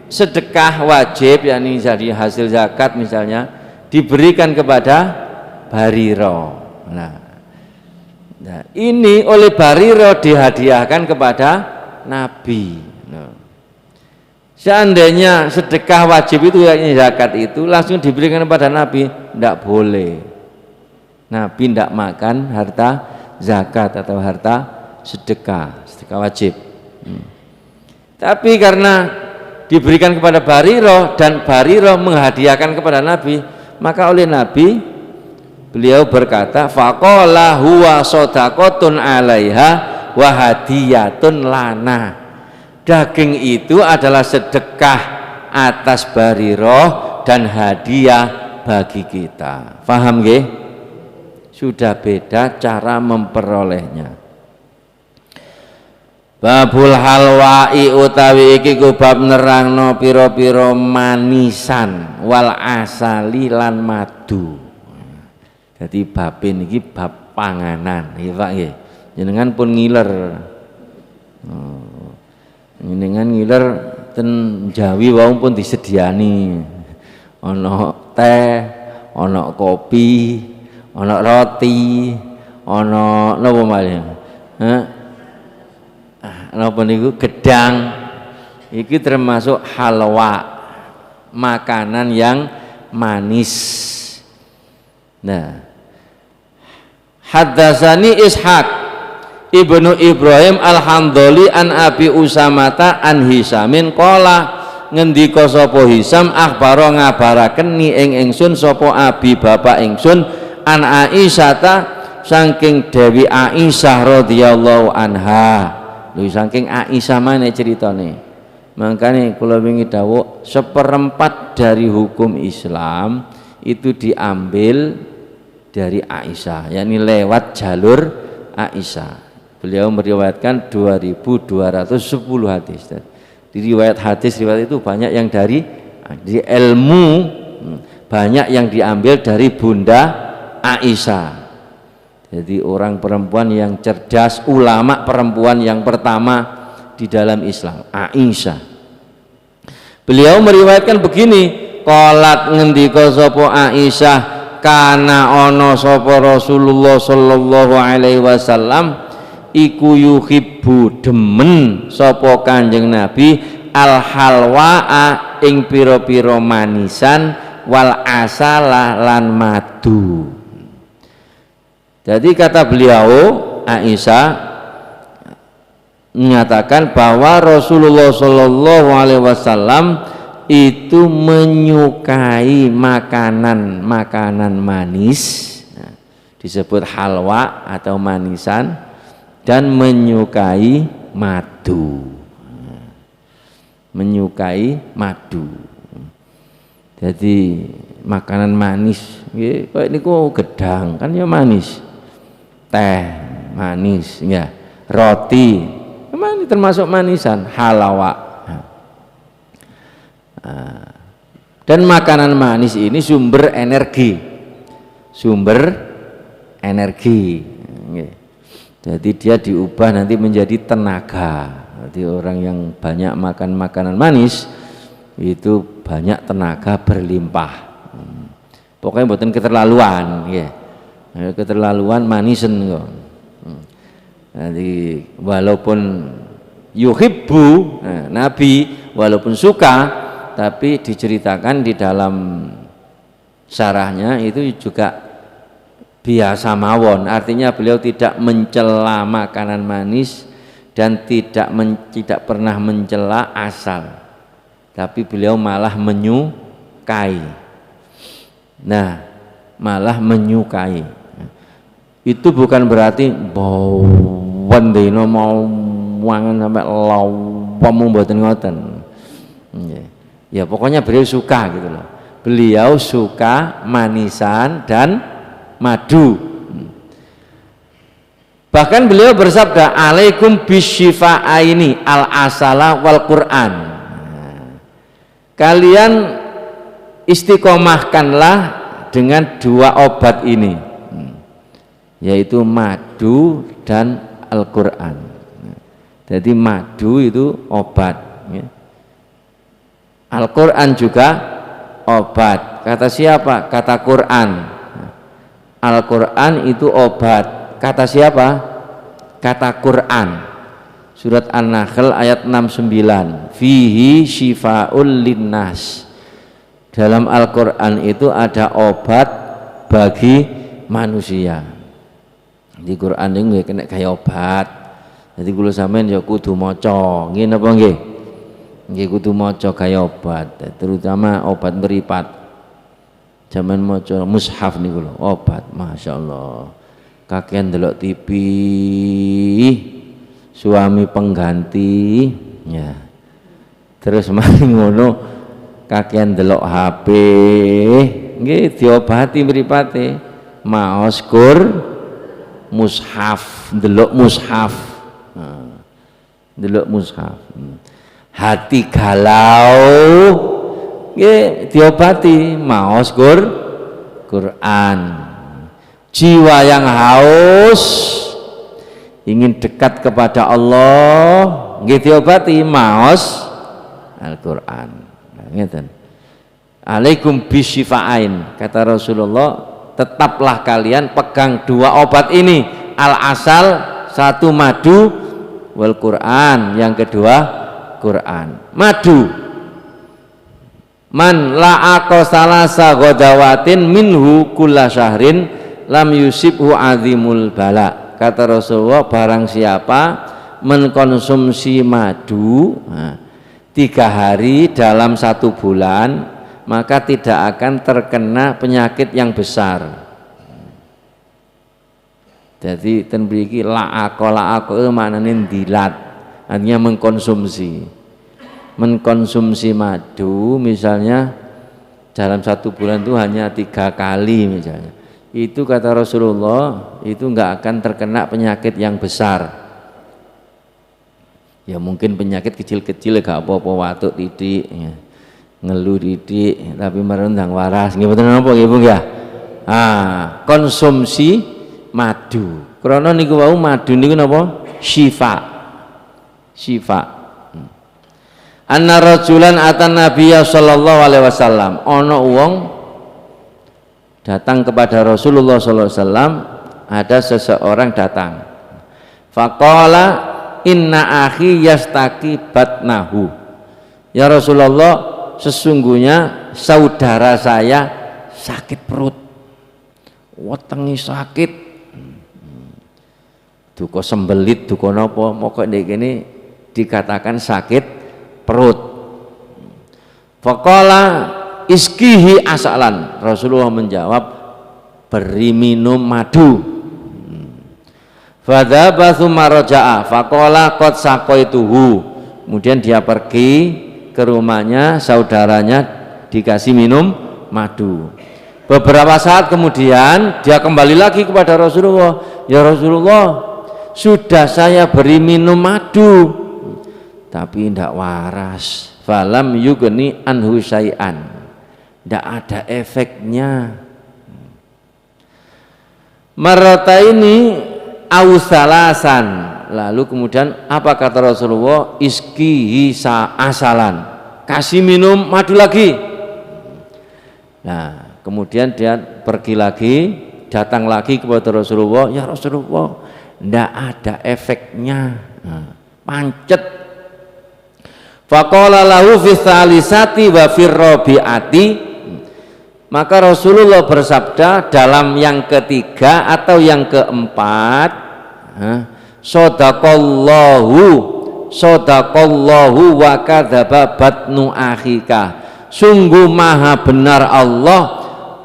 sedekah wajib yakni jadi hasil zakat misalnya diberikan kepada Bariro. Nah, ini oleh Bariro dihadiahkan kepada Nabi. Nah, seandainya sedekah wajib itu yakni zakat itu langsung diberikan kepada Nabi, tidak boleh. Nabi tidak makan harta zakat atau harta sedekah wajib. Tapi karena diberikan kepada Bariro dan Bariro menghadiahkan kepada Nabi, maka oleh Nabi beliau berkata, faqala huwa shadaqatun 'alaiha wa hadiyatun lana. Daging itu adalah sedekah atas Bariro dan hadiah bagi kita. Paham nggih? Sudah beda cara memperolehnya. Babul halwai utawi iki ku bab nerangno pira-pira manisan wal asali lan madu. Jadi bab ini bab panganan, ya Pak nggih. Jenengan pun ngiler. Jenengan ngiler ten Jawi wau pun disediani. Ana teh, ana kopi, ana roti, ana napa malih? Napa niku gedang. Iki termasuk halwa, makanan yang manis. Nah, Haddatsani Ishaq Ibnu Ibrahim Al-Handhali an Abi Usamata an Hisamin qala ngendika sapa Hisam akhbaro ngabaraken ni ingsun sapa abi bapak ingsun an Aisyata saking Dewi Aisyah radhiyallahu anha. Lho saking Aisyah mana ceritane. Makanya kula wingi dawuh seperempat dari hukum Islam itu diambil dari Aisyah, yakni lewat jalur Aisyah. Beliau meriwayatkan 2210 hadis. Di riwayat hadis riwayat itu banyak yang dari ilmu, banyak yang diambil dari Bunda Aisyah. Jadi orang perempuan yang cerdas, ulama perempuan yang pertama di dalam Islam, Aisyah. Beliau meriwayatkan begini, qalat ngendika sapa Aisyah, kana ana sapa Rasulullah sallallahu alaihi wasallam iku yuhibbu demen sapa Kanjeng Nabi al halwaa ing pira-pira manisan wal asala lan madu. Jadi kata beliau Aisyah menyatakan bahwa Rasulullah Shallallahu Alaihi Wasallam itu menyukai makanan manis, disebut halwa atau manisan, dan menyukai madu. Jadi makanan manis, kayak ini kok gedang kan ya manis, teh manis, ya roti, ini termasuk manisan, halawa. Dan makanan manis ini sumber energi. Jadi dia diubah nanti menjadi tenaga. Jadi orang yang banyak makan makanan manis itu banyak tenaga berlimpah. Pokoknya bukan keterlaluan, ya. Keterlaluan manisen kok. Jadi walaupun yuhibbu, Nabi walaupun suka, tapi diceritakan di dalam syarahnya itu juga biasa mawon, artinya beliau tidak mencela makanan manis dan tidak pernah mencela asal, tapi beliau malah menyukai. Nah, malah menyukai itu bukan berarti bawan dino mau wangen sampai lawam mboten ngoten. Ya pokoknya beliau suka gitu loh. Beliau suka manisan dan madu. Bahkan beliau bersabda, alaikum bisyifa'aini al-asala wal Qur'an. Kalian istiqomahkanlah dengan dua obat ini, yaitu madu dan Al-Qur'an. Jadi madu itu obat, ya. Al-Quran juga obat. Kata siapa? Kata Quran. Al-Quran itu obat. Kata siapa? Kata Quran. Surat An-Nahl ayat 69. Fihi syifa'ul linnas. Dalam Al-Quran itu ada obat bagi manusia. Di Quran ini kena kayak obat. Jadi kalau sampean ya kudu maca. Ngene apa nggih? Nggih kudu maca kaya obat, terutama obat meripat. Zaman maca mushaf niku lho, obat, masyaallah. Kakean delok TV, suami pengganti, ya. Terus mari ngono kakean delok HP, nggih diobati mripate. Maos Qur mushaf, delok mushaf. Delok mushaf. Hati galau nggih diobati maos Quran. Jiwa yang haus ingin dekat kepada Allah nggih diobati maos Al-Qur'an. Ngeten. Alaikum bisyifa'ain, kata Rasulullah, tetaplah kalian pegang dua obat ini, al-asal satu, madu, wal Qur'an yang kedua Quran. Madu, man la'aqa salasa ghadawatin minhu kulla syahrin lam yusibhu azimul bala. Kata Rasulullah, barang siapa mengkonsumsi madu 3 hari dalam 1 bulan, maka tidak akan terkena penyakit yang besar. Jadi ten mriki la'aqa itu maknane dilat, artinya mengkonsumsi madu misalnya dalam 1 bulan itu hanya 3 kali misalnya, itu kata Rasulullah itu enggak akan terkena penyakit yang besar. Ya mungkin penyakit kecil-kecil gak apa-apa, watuk titik ya, ngeluh titik tapi merendang waras nggih mboten napa nggih Bu ya. Konsumsi madu krana niku wau madu niku napa? Syifa. Anna rajulan atan nabiyya sallallahu alaihi wasallam, ana wong datang kepada Rasulullah sallallahu alaihi wasallam, ada seseorang datang. Faqala inna akhi yastaki batnahu. Ya Rasulullah, sesungguhnya saudara saya sakit perut, wetenge sakit, duka sembelit, duka napa, moko ndek kene dikatakan sakit perut. Faqala iskihi asalan. Rasulullah menjawab, beri minum madu. Fadzaba tsumma raja'a faqala qad saqaituhu. Kemudian dia pergi ke rumahnya, saudaranya dikasih minum madu. Beberapa saat kemudian dia kembali lagi kepada Rasulullah. Ya Rasulullah, sudah saya beri minum madu tapi tidak waras. Falam yugni anhu syai'an, tidak ada efeknya. Marata ini ausalasan. Lalu kemudian apa kata Rasulullah? Iskihi asalan, kasih minum madu lagi. Nah kemudian dia pergi lagi, datang lagi kepada Rasulullah. Ya Rasulullah, tidak ada efeknya, pancet. Faqala lahu fi tsalisati wa fi rabi'ati. Maka Rasulullah bersabda dalam yang ketiga atau yang keempat, Sadaqallahu wa kadzaba batnu akhika. Sungguh maha benar Allah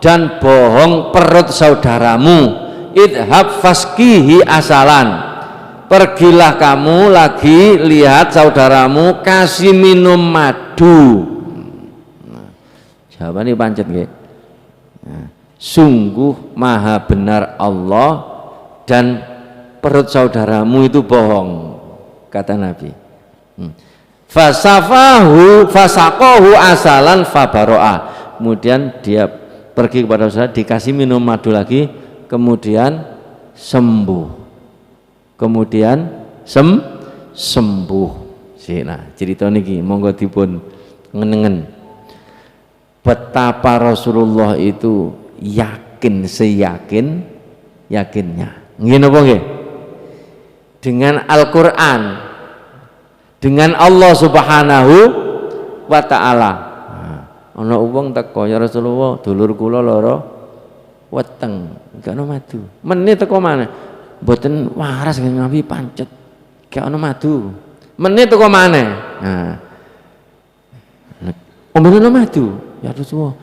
dan bohong perut saudaramu. Idhab faskihi asalan. Pergilah kamu lagi lihat saudaramu, kasih minum madu. Jawabannya pancet nggih. Sungguh maha benar Allah dan perut saudaramu itu bohong, kata Nabi. Fasaqahu asalan fabaro'a. Kemudian dia pergi kepada saudara, dikasih minum madu lagi, kemudian sembuh. Kemudian sembuh. Nah, cerita niki monggo dipun ngenengen. Betapa Rasulullah itu yakin yakinnya. Nggih napa nggih? Dengan Al-Qur'an, dengan Allah Subhanahu wa taala. Ana wong teko, ya Rasulullah, dulur kula lara weteng, gak ono madu. Menit teko maneh. Mboten waras ngambi pancet. Gak ono madu. Menit teko maneh. Nah. Ombenono madu. Ya Rasulullah,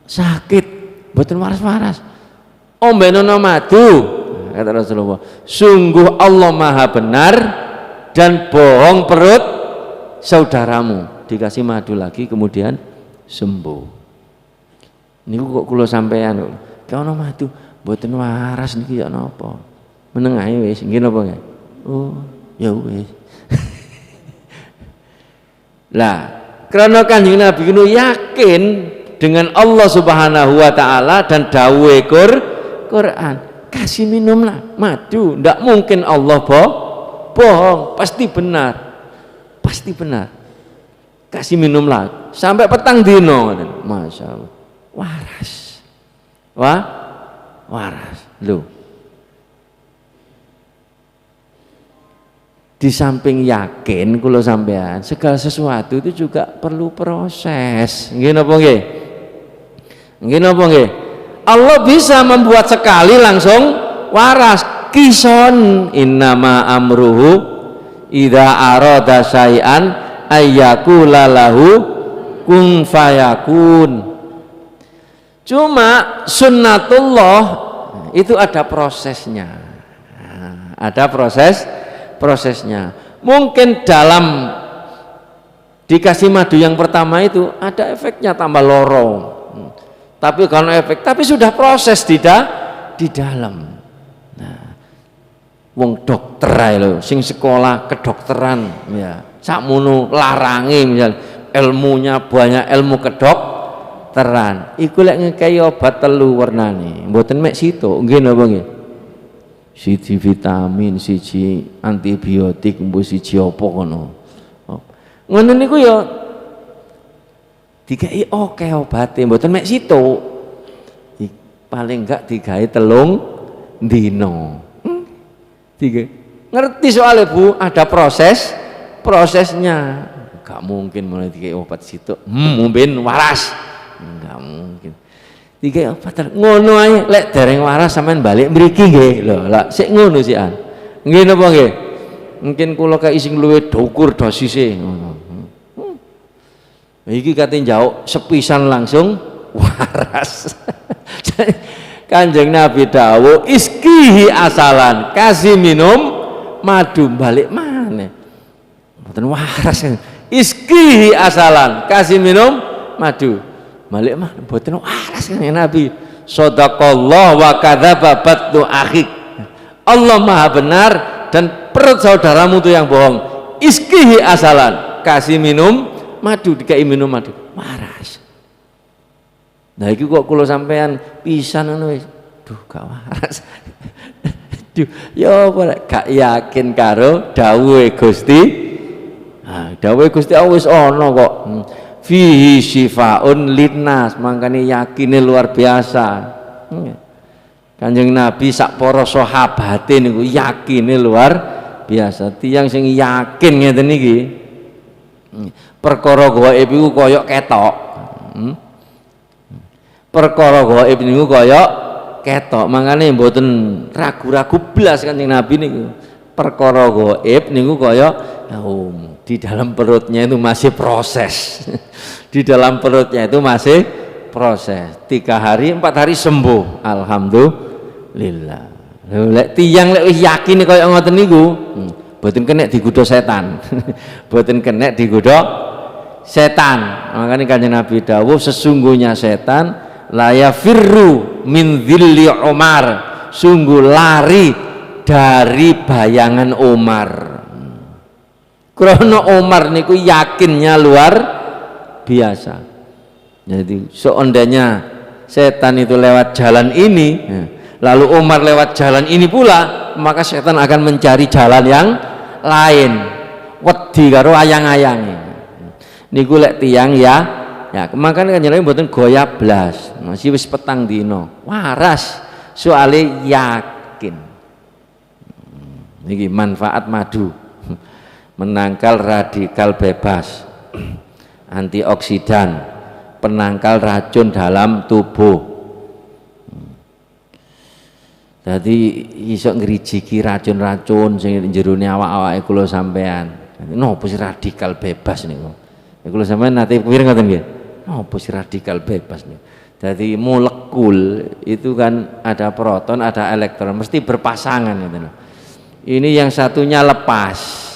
sakit, mboten waras-waras. Ombenono madu. Kata Rasulullah, sungguh Allah maha benar dan bohong perut saudaramu. Dikasih madu lagi kemudian sembuh. Niku kok kula sampean kok gak ono madu, mboten waras niki ya napa. Meneng ae wis, nggih napa nggih? Oh, ya wis. Lah, karena Kanjeng Nabi itu yakin dengan Allah Subhanahu wa taala dan dawuhe Quran. Kasih minumlah madu, ndak mungkin Allah bohong, pasti benar. Pasti benar. Kasih minumlah sampai petang dino, Masya Allah. Waras. Waras. Loh. Di samping yakin kula sampean, segala sesuatu itu juga perlu proses. Nggih napa nggih? Nggih napa nggih? Allah bisa membuat sekali langsung waras. Kison innama amruhu idza arada syai'an ayyakula lahu kun fayakun. Cuma sunnatullah itu ada prosesnya. Ada prosesnya. Mungkin dalam dikasih madu yang pertama itu ada efeknya tambah loro. Tapi kalau efek, tapi sudah proses di dalam. Nah, wong dokter ae lho, sing sekolah kedokteran ya, sakmono larange misal ilmunya banyak, ilmu kedokteran. Iku lek ngekei obat telu wernane, mboten mek sitok, nggih napa nggih? Siji vitamin, siji antibiotik, mbuh siji apa kono. Ngono niku ya dikai oke obate, mboten mek situ. Paling enggak digawe telung dino. Tiga Ngerti soalnya Bu, ada prosesnya. Gak mungkin mulai tiga obat situ, mungkin waras, nggak mungkin. Tiga obat ngono ae, lek dereng waras sampean balik mriki nggih. Lho, lah sik ngono sih an. Nggih napa nggih? Mungkin kula kaya sing luwih dhukur dosise ngono. Iki kate njauk sepisan langsung waras. Kanjeng Nabi dawuh iskihi asalan, kasih minum madu balik maneh. Mboten waras. Iskihi asalan, kasih minum madu balik mah mboten waras kan Nabi. Shadaqallah wa kadzaba batnu akhik. Allah Maha benar dan perut saudaramu itu yang bohong. Iskihi asalan, kasih minum madu, dikai minum madu waras. Nah iki kok kula sampean pisan ngono wis. Duh gak waras. Duh ya gak yakin karo dawuhe Gusti. Nah, dawuhe Gusti Allah wis ana kok. Fihi syifaun linnas, mangkane yakine luar biasa. Kanjeng Nabi sak para sahabate niku yakine luar biasa. Tiyang sing yakin ngeten niki. Perkara gaib iku kaya ketok. Perkara gaib niku kaya ketok. Mangkane mboten ragu-ragu blas Kanjeng Nabi niku. Perkara gaib niku kaya di dalam perutnya itu masih proses. Di dalam perutnya itu masih proses. 3 hari 4 hari sembuh, alhamdulillah. Lek tiyang lek wis yakin kaya ngoten niku, mboten kena digodha setan. Mboten kena digodha setan. Makanya Kanjeng Nabi dawuh sesungguhnya setan la yafirru min dhilli Umar, sungguh lari dari bayangan Umar. Krono Umar niku yakinnya luar biasa. Jadi seandainya setan itu lewat jalan ini, lalu Umar lewat jalan ini pula, maka setan akan mencari jalan yang lain. Wedi karo ayang-ayange. Niku lek tiyang ya makanya kan jenenge mboten goyah blas. Masih wis petang dino. Waras soale yakin. Niki manfaat madu. Menangkal radikal bebas, antioksidan, penangkal racun dalam tubuh. Jadi iso ngrijiki racun-racun sing jerone awak-awake kula sampean. Nopo sih radikal bebas niku? Ya kula sampean nate pikir ngoten nggih. Nopo sih radikal bebas niku? Jadi molekul itu kan ada proton, ada elektron, mesti berpasangan gitu. Ini yang satunya lepas.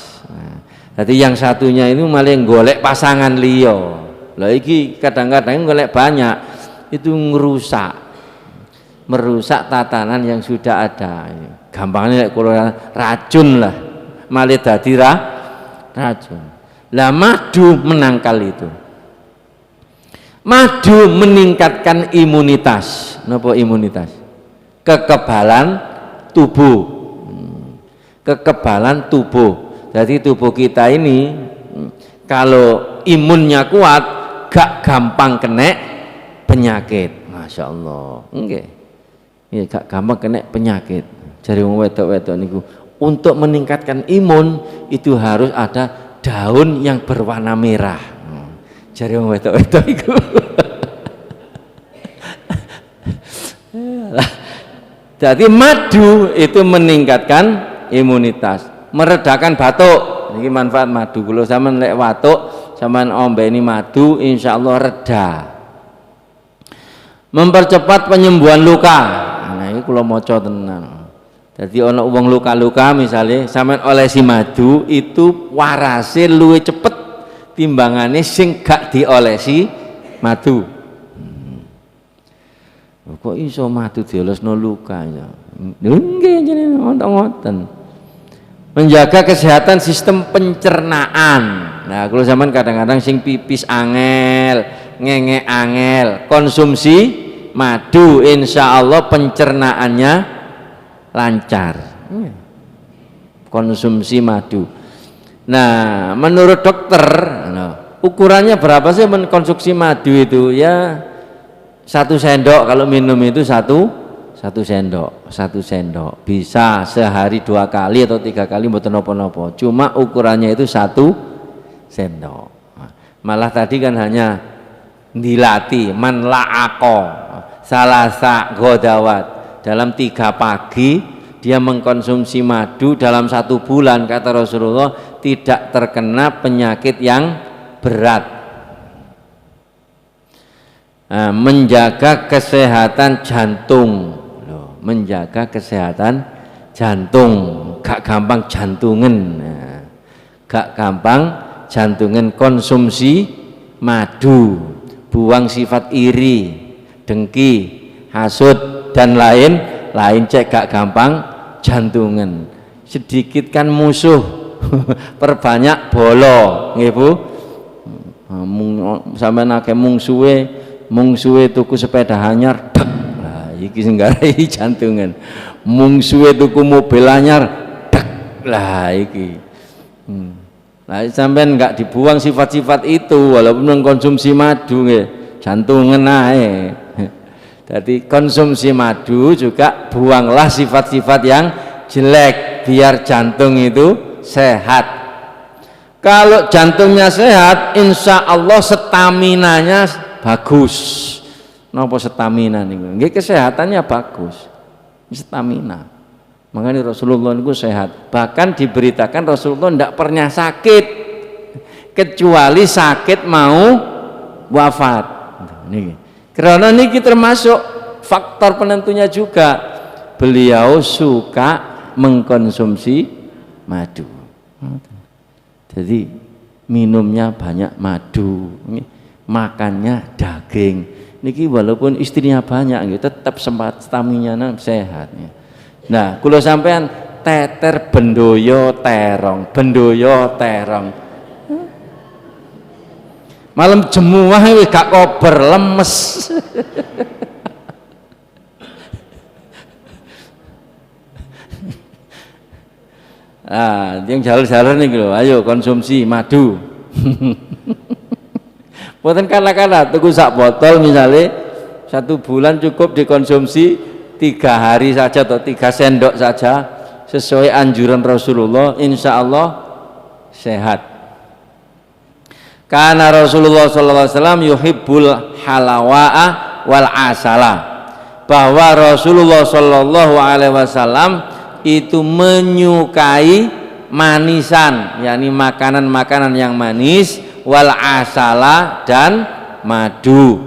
Jadi yang satunya itu malah golek pasangan liya. Lah iki kadang-kadang golek banyak itu merusak tatanan yang sudah ada. Gampangnya kalau racun lah, malah dadi racun. Lah madu menangkal itu. Madu meningkatkan imunitas. Napa imunitas? Kekebalan tubuh. Kekebalan tubuh. Jadi tubuh kita ini kalau imunnya kuat gak gampang kena penyakit. Masya Allah. Enggak. Ya, gak gampang kena penyakit. Jari wong wedok-wedok niku untuk meningkatkan imun itu harus ada daun yang berwarna merah. Jari wong wedok-wedok iku. Jadi madu itu meningkatkan imunitas. Meredakan batuk. Ini manfaat madu. Kalau sampean lek batuk, sampean ombeni madu, insya Allah reda. Mempercepat penyembuhan luka. Nah ini kalau maca tenan. Jadi ana wong luka-luka misalnya, sampean olesi madu itu warase luwih cepet timbangane sing gak diolesi madu. Kok iso madu diolesno luka ya? Nggih jenenge ngoten-ngoten. Menjaga kesehatan sistem pencernaan. Nah, kalau zaman kadang-kadang sing pipis angel, ngenge angel, konsumsi madu, insya Allah pencernaannya lancar. Konsumsi madu. Nah, menurut dokter, ukurannya berapa sih mengkonsumsi madu itu? Ya 1 sendok kalau minum itu 1 1 sendok, bisa sehari 2 kali atau 3 kali mboten napa-napa, cuma ukurannya itu 1 sendok. Malah tadi kan hanya dilatih man la'aqo salasa godawat, dalam 3 pagi dia mengkonsumsi madu dalam 1 bulan, kata Rasulullah tidak terkena penyakit yang berat. Menjaga kesehatan jantung, menjaga kesehatan jantung, gak gampang jantungan, gak gampang jantungan, konsumsi madu, buang sifat iri, dengki, hasud dan lain cek gak gampang jantungan. Sedikit kan musuh perbanyak bolo, nggih Bu. Sampeyan akeh mungsuhe tuku sepeda anyar, dek, lah iki sing garai jantungan. Mungsuhe tuku mobil anyar, dek, lah iki. Lah sampean enggak dibuang sifat-sifat itu walaupun mengkonsumsi madu nggih, jantungan ae. Jadi konsumsi madu juga buanglah sifat-sifat yang jelek biar jantung itu sehat. Kalau jantungnya sehat, insya Allah staminanya bagus. Napa stamina niku? Nggih kesehatannya bagus. Stamina. Makanya Rasulullah niku sehat. Bahkan diberitakan Rasulullah tidak pernah sakit kecuali sakit mau wafat. Niki. Karena niki termasuk faktor penentunya juga. Beliau suka mengkonsumsi madu. Jadi minumnya banyak madu, makannya daging. Niki walaupun istrinya banyak, tetap sempat stamina sehat. Nah, kalau sampean teter bendoyo terong, malam jemuah wis gak kober, lemes. Ah, yang jalur-jalur nih lho, ayo konsumsi madu. Boten kala-kala tuku sak botol misalnya 1 bulan cukup dikonsumsi 3 hari saja atau 3 sendok saja sesuai anjuran Rasulullah, insya Allah sehat. Karena Rasulullah SAW yuhibbul halawaa wal asala, bahwa Rasulullah SAW itu menyukai manisan, yakni makanan-makanan yang manis, wal asala dan madu.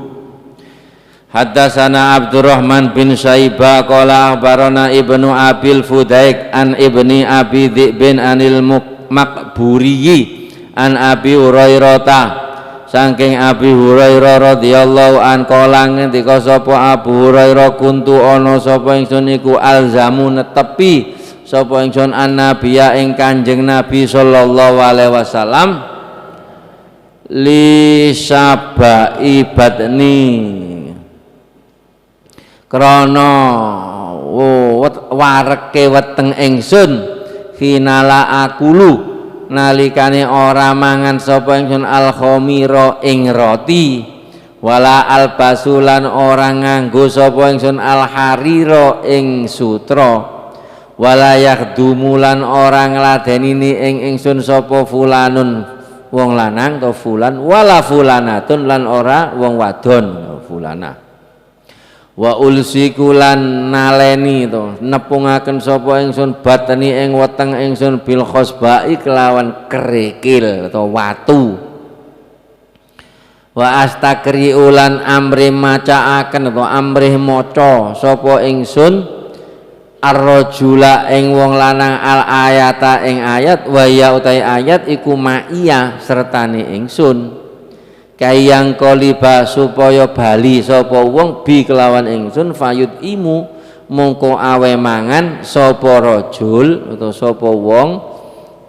Haddatsana Abdurrahman bin Syaibah qala akhbarana Ibnu Abil Fudaik an Ibni Abi Dzibin anil Maqburi an Abi Hurairah saking Abi Hurairah radhiyallahu an qala ngendika sapa Abu Hurairah kuntu ana sapa ingsun iku alzamu netepi sapa ingsun annabiya ing Kanjeng Nabi sallallahu alaihi wasallam li sabai batni krana wareke weteng ingsun finala akulu nalikane ora mangan sapa ingsun al khamira ing roti wala al basulan ora nganggo sapa ingsun al harira ing sutra wala yakhdumulan ora ngladeni ing ingsun sapa fulanun wong lanang atau fulan wala fulanatun lan ora wong wadon fulanah wa ulsikulan naleni to nepungaken sapa ingsun bateni ing weteng ingsun bil khosbai kelawan kerikil atau watu wa astakri ulan amri macaaken atau amrih maca sapa ingsun ar-rajula ing wong lanang al ayata ing ayat wa ya utai ayat iku ma'iyah sertane ingsun kayang koliba supaya bali sapa wong bi kelawan ingsun fayud imu mongko awe mangan sapa rajul atau sapa wong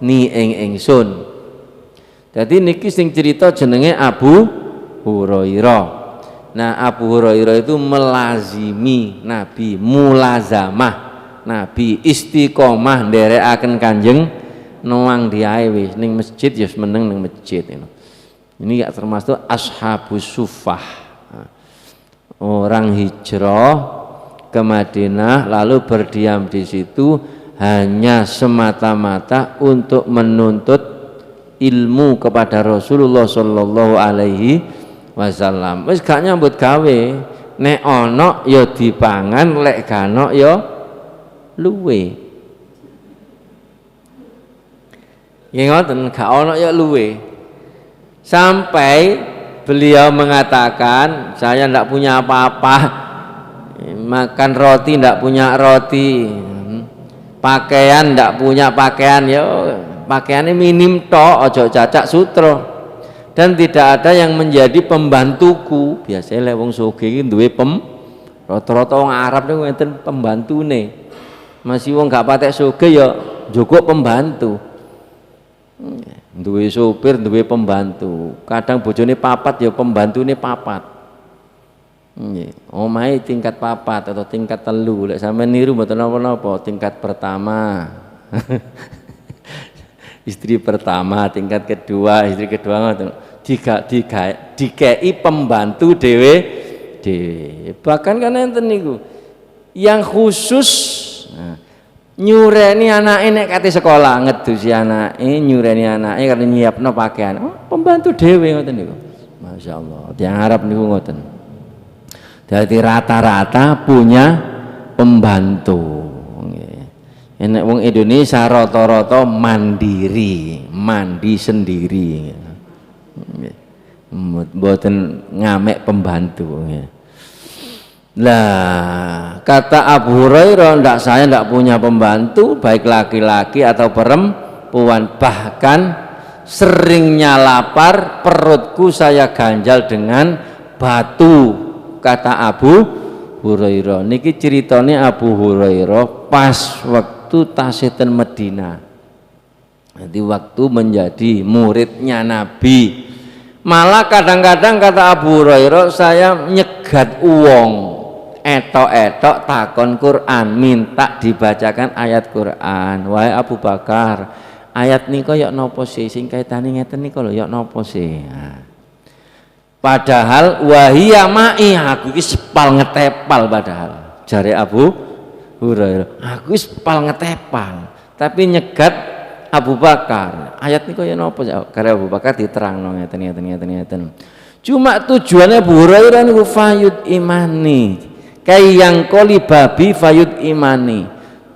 ni ing ingsun. Dadi niki sing cerita jenenge Abu Hurairah. Nah, Abu Hurairah itu melazimi Nabi, mulazamah Nabi, istiqomah nderekaken Kanjeng nuwang diae wis ning masjid ya meneng ning masjid ini. Ini ya termasuk ashabus suffah, orang hijrah ke Madinah lalu berdiam di situ hanya semata-mata untuk menuntut ilmu kepada Rasulullah sallallahu alaihi wasallam. Wis gak nyambut gawe, nek ana ya dipangan, lek gak ana ya luwe. Ya ngoten, gak ana ya luwe. Sampai beliau mengatakan, saya tidak punya apa-apa, makan roti tidak punya roti, pakaian tidak punya pakaian, ya pakaiannya minim tok, ojo cacak sutro, dan tidak ada yang menjadi pembantuku. Biasanya wong sugih iki duwe rata-rata wong Arab niku enten pembantune. Masih wong gak patek sugih ya njogok pembantu. Duwe sopir, duwe pembantu. Kadang bojone papat ya pembantune papat. Nggih, omahe tingkat papat atau tingkat telu. Lek sampeyan niru mboten napa-napa, tingkat pertama. Istri pertama, tingkat kedua, istri kedua ngoten. Dikei pembantu dhewe. Bahkan kan enten niku yang khusus nyureni anake nek kate sekolah, ngedusi anake, nyureni anake karena nyiapno pakaian. Oh, pembantu dhewe ngoten niku. Masyaallah. Tiyang Arab niku ngoten. Jadi rata-rata punya pembantu. Enek wong Indonesia rata-rata mandiri, mandi sendiri. Mboten ngamek pembantu. Lah, kata Abu Hurairah, saya tidak punya pembantu, baik laki-laki atau perempuan, bahkan seringnya lapar, perutku saya ganjal dengan batu, kata Abu Hurairah. Niki ceritanya Abu Hurairah pas waktu tasih ten Medina. Nanti waktu menjadi muridnya Nabi. Malah kadang-kadang kata Abu Hurairah, saya nyegat uang etok-etok takon Quran, minta dibacakan ayat Quran. Wahai Abu Bakar, ayat niko yok nopo sih sing kaitane ngeten niko lho, yok nopo sih. Nah, padahal wahia ma'i, aku iki sepal ngetepal, padahal jare Abu Hurairah, aku sepal ngetepal, tapi nyegat Abu Bakar. Ayat niko yok nopo sih? Karena Abu Bakar diterangno ngeten. Cuma tujuannya Abu Hurairah niku fayud imani, yang koli babi fayud imani,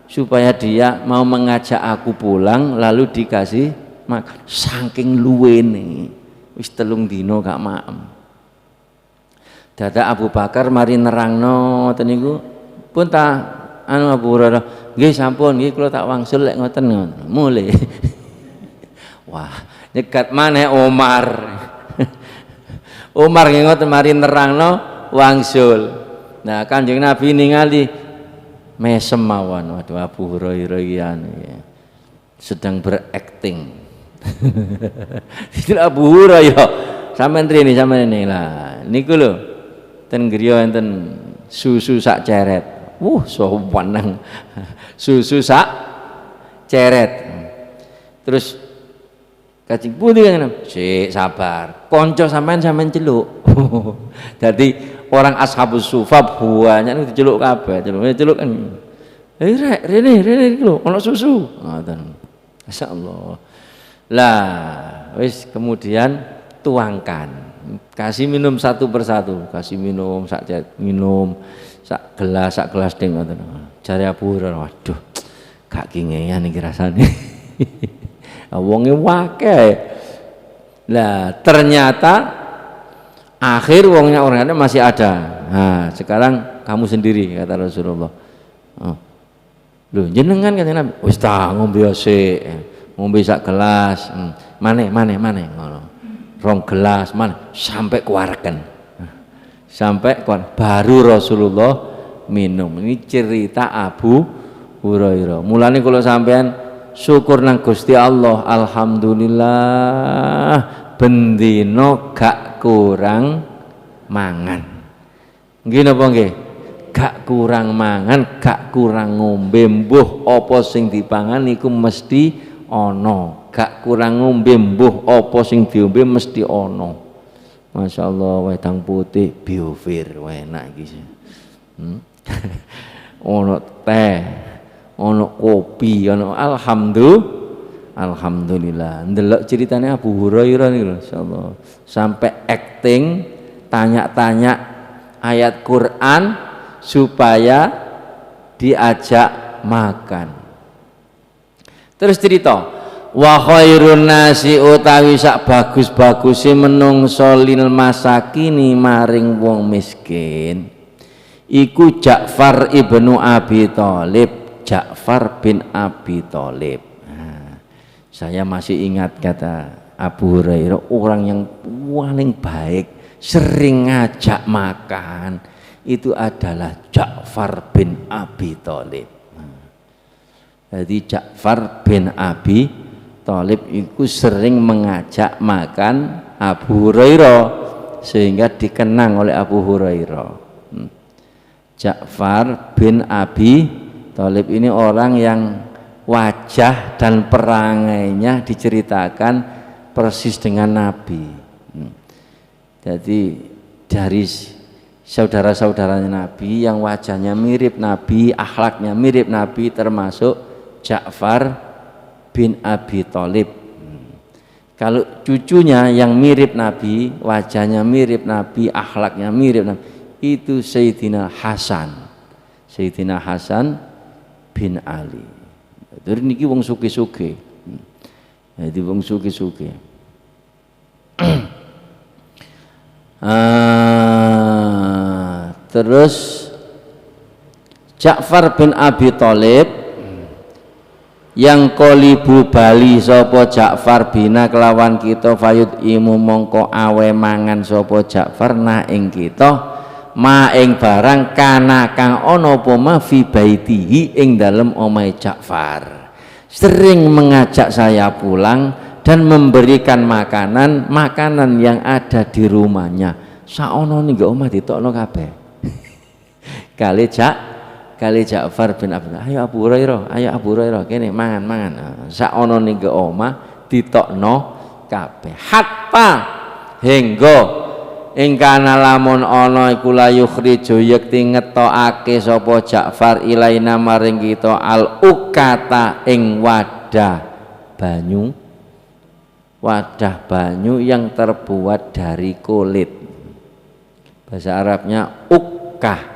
supaya dia mau mengajak aku pulang lalu dikasih makan. Saking luwene wis 3 dino gak maem. Dadak Abu Bakar mari nerangno ngoten niku, pun ta anu Abu Hurairah, nggih sampun, nggih kula tak wangsul lek ngoten mulai. Wah, nyegat maneh Umar. Umar nggih ngoten mari nerangno wangsul. Nah, Kanjeng Nabi ningali mesem mawon. Waduh, Abu Hurairah ya sedang berakting. Itu Abu Hurairah sampean rene lah. Niku lho ten griya enten susu sak ceret. Sowan nang susu sak ceret. Terus Kajing pundi kan? Sik sabar. Konco sampean celuk. Jadi orang ashabus sufa banyak nih diceluk kabeh, celuk kan. Rek, rene lho, ono susu. Ngoten. Masyaallah. Lah, wis kemudian tuangkan. Kasih minum satu persatu, kasih minum sak sak gelas ding ngoten. Jare Abu Hurairah, waduh, gak kingean iki rasane. Wonge wakeh. Lah, ternyata akhir wongnya orangnya masih ada. Nah, sekarang kamu sendiri, kata Rasulullah. Loh, jenengan katanya Nabi, wis ta ngombe sik, ngombe sak gelas. Maneh ngono. 2 gelas maneh sampai kuareken. Sampai kuar baru Rasulullah minum. Ini cerita Abu Hurairah. Mulane kalau sampean syukur nang Gusti Allah, alhamdulillah bendino gak kurang mangan. Nggih napa nggih? Gak kurang mangan, gak kurang ngombe, mbuh apa sing dipangan iku mesti ana. Gak kurang ngombe, mbuh apa sing diombe mesti ana. Masyaallah, wedang putih biofir enak iki. ono teh, ono kopi, ono alhamdulillah. Ndelok ceritanya Abu Hurairah nih insyaallah. Sampai acting tanya-tanya ayat Quran supaya diajak makan. Terus cerita, wa khairun nasi utawi sak bagus-baguse menungso lil masakini maring wong miskin iku Ja'far ibnu Abi Thalib, Ja'far bin Abi Thalib. Nah, saya masih ingat kata Abu Hurairah, orang yang paling baik sering ngajak makan itu adalah Ja'far bin Abi Thalib. Jadi Ja'far bin Abi Thalib itu sering mengajak makan Abu Hurairah sehingga dikenang oleh Abu Hurairah. Ja'far bin Abi Thalib ini orang yang wajah dan perangainya diceritakan persis dengan Nabi. Jadi dari saudara-saudaranya Nabi yang wajahnya mirip Nabi, akhlaknya mirip Nabi termasuk Ja'far bin Abi Thalib. Kalau cucunya yang mirip Nabi, wajahnya mirip Nabi, akhlaknya mirip Nabi, itu Sayyidina Hasan. Sayyidina Hasan bin Ali. Terus niki wong suki-suki. Jadi wong suki-suki. Terus Ja'far bin Abi Thalib yang kolibu bali sapa Ja'far bina kelawan kita fayud imu mongko awe mangan sapa Ja'far na ing kita ma ing barang kana kang ana apa ma fi baitihi ing dalem omahe Ja'far. Sering mengajak saya pulang dan memberikan makanan yang ada di rumahnya. Saono ning omah ditokno kabeh. Kali Ja'far bin Abi, ayo Abu Hurairah kene mangan. Saono ning omah ditokno kabeh. Hatta hingga ingkana lamun ana iku la yukhriju yekti ngetokake sapa Ja'far ilaina maring kita al ukata ing wadah banyu yang terbuat dari kulit. Bahasa Arabnya ukah.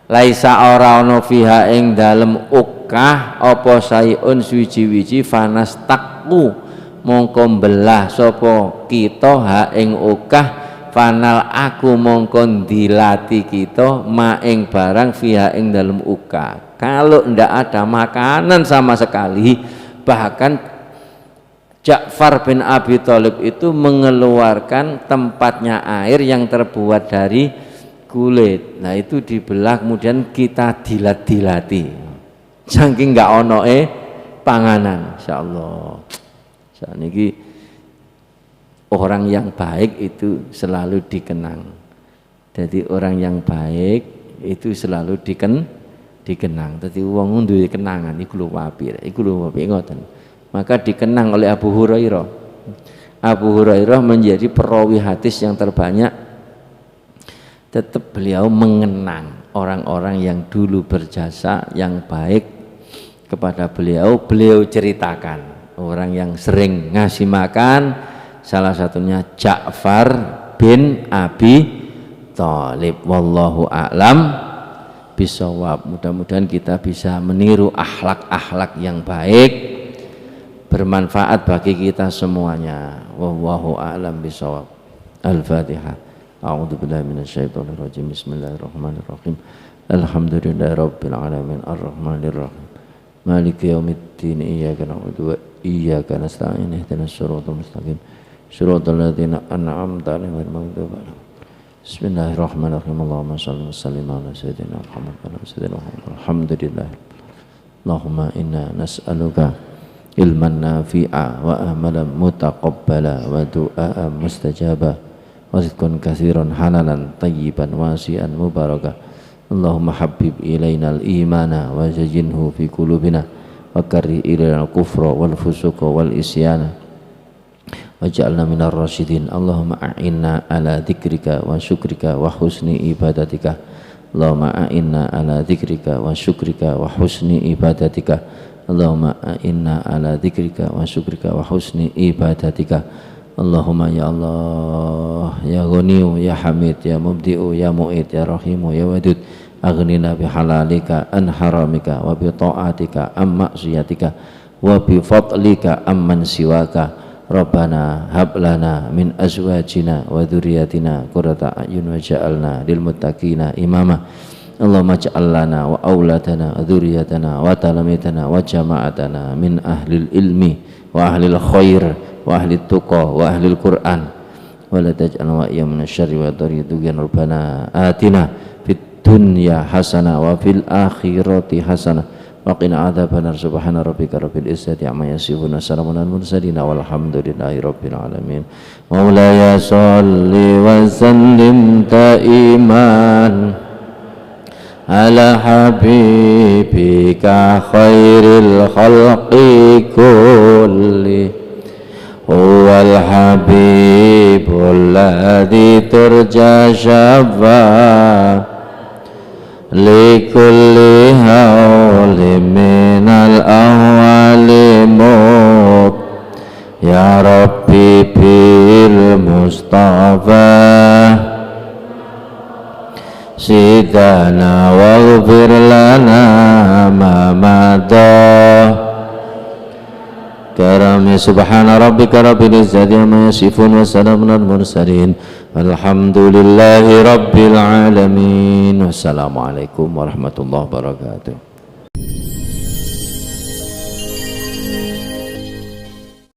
Laisa ora ana fiha ing dalem ukah apa sayun suwi-wiji fanas takku mongko belah sapa kita ha ing ukah fanal aku mongko dilati kita ma ing barang fiha ing dalem ukah. Kalau ndak ada makanan sama sekali, bahkan Ja'far bin Abi Thalib itu mengeluarkan tempatnya air yang terbuat dari kulit. Nah itu dibelah kemudian kita dilat-dilati. Saking enggak ono panganan, insyaallah. Saniki orang yang baik itu selalu dikenang. Jadi orang yang baik itu selalu dikenang. Dadi wong duwe kenangan iku lho apik, ngoten. Maka dikenang oleh Abu Hurairah. Abu Hurairah menjadi perawi hadis yang terbanyak. Tetap beliau mengenang orang-orang yang dulu berjasa, yang baik kepada beliau. Beliau ceritakan orang yang sering ngasih makan, salah satunya Ja'far bin Abi Thalib. Wallahu a'lam bishawab. Mudah-mudahan kita bisa meniru akhlak-akhlak yang baik, bermanfaat bagi kita semuanya. Wallahu a'lam bishawab. Al-Fatihah. A'udzu billahi minasyaitonir rajim. Bismillahirrahmanirrahim. Alhamdulillahirabbil alamin arrahmanir rahim. Maliki yaumiddin. Iyyaka na'budu wa iyyaka nasta'in. Ihdinas siratal mustaqim. Shiratal ladzina an'amta 'alaihim ghairil maghdubi 'alaihim. Bismillahirrahmanirrahim. Allahumma shalli wa sallim ala sayyidina Muhammad wa ala sayyidina Muhammad. Alhamdulillah. Allahumma inna nas'aluka ilman nafi'a wa amalan mutaqabbala wa du'a mustajaba wa rizqan katsiran halalan tayyiban wasi'an mubaraka. Allahumma habbib ilaina al-imana wa zayyinhu fi qulubina wa karrih ilaina al-kufra wal fusuqa wal isyana waj'alna minar rasyidin. Allahumma a'inna ala dzikrika wa syukrika wa husni ibadatika. Allahumma a'inna ala dzikrika wa syukrika wa husni ibadatika. Allahumma a'inna ala dzikrika wa syukrika wa husni ibadatika. Allahumma ya Allah ya Ghaniyu ya Hamid ya Mubdi'u ya Mu'id ya Rahimu ya Wadud, aghnina bihalalika an haramika wa bi ta'atika am ma'siyatika wa bi fadlika amman siwaka. Rabbana hab lana min azwajina wa dzurriyyatina qurrata a'yun waj'alna lil muttaqina imama. Allahumma ij'al lana wa auladana wa dzurriyyatana wa talamitana wa jama'atana min ahlil ilmi wa ahlil khair wa ahlit tuqa wa ahlil Qur'an wa la taj'al wa iyam minasyarri wa dharri tughyan. Rabbana atina fid dunya hasanah wa fil akhirati hasanah wa qina adzabannar. Subhana rabbika rabbil izzati amma yasifun wa salamun alal mursalin walhamdulillahi rabbil alamin. Maulaya sholli wa sallim taiman ala habibika khairil khalqi kulli huwal habibul ladzi turja syafa'a likulli hawli minal ahwali mut ya Rabbi bil Mustafa sidana waghfir lana ma madha karami. Subhana rabbika rabbil izzati amma yasifun wa salamun alal mursalin walhamdulillahi rabbil alamin. Wassalamualaikum warahmatullahi wabarakatuh.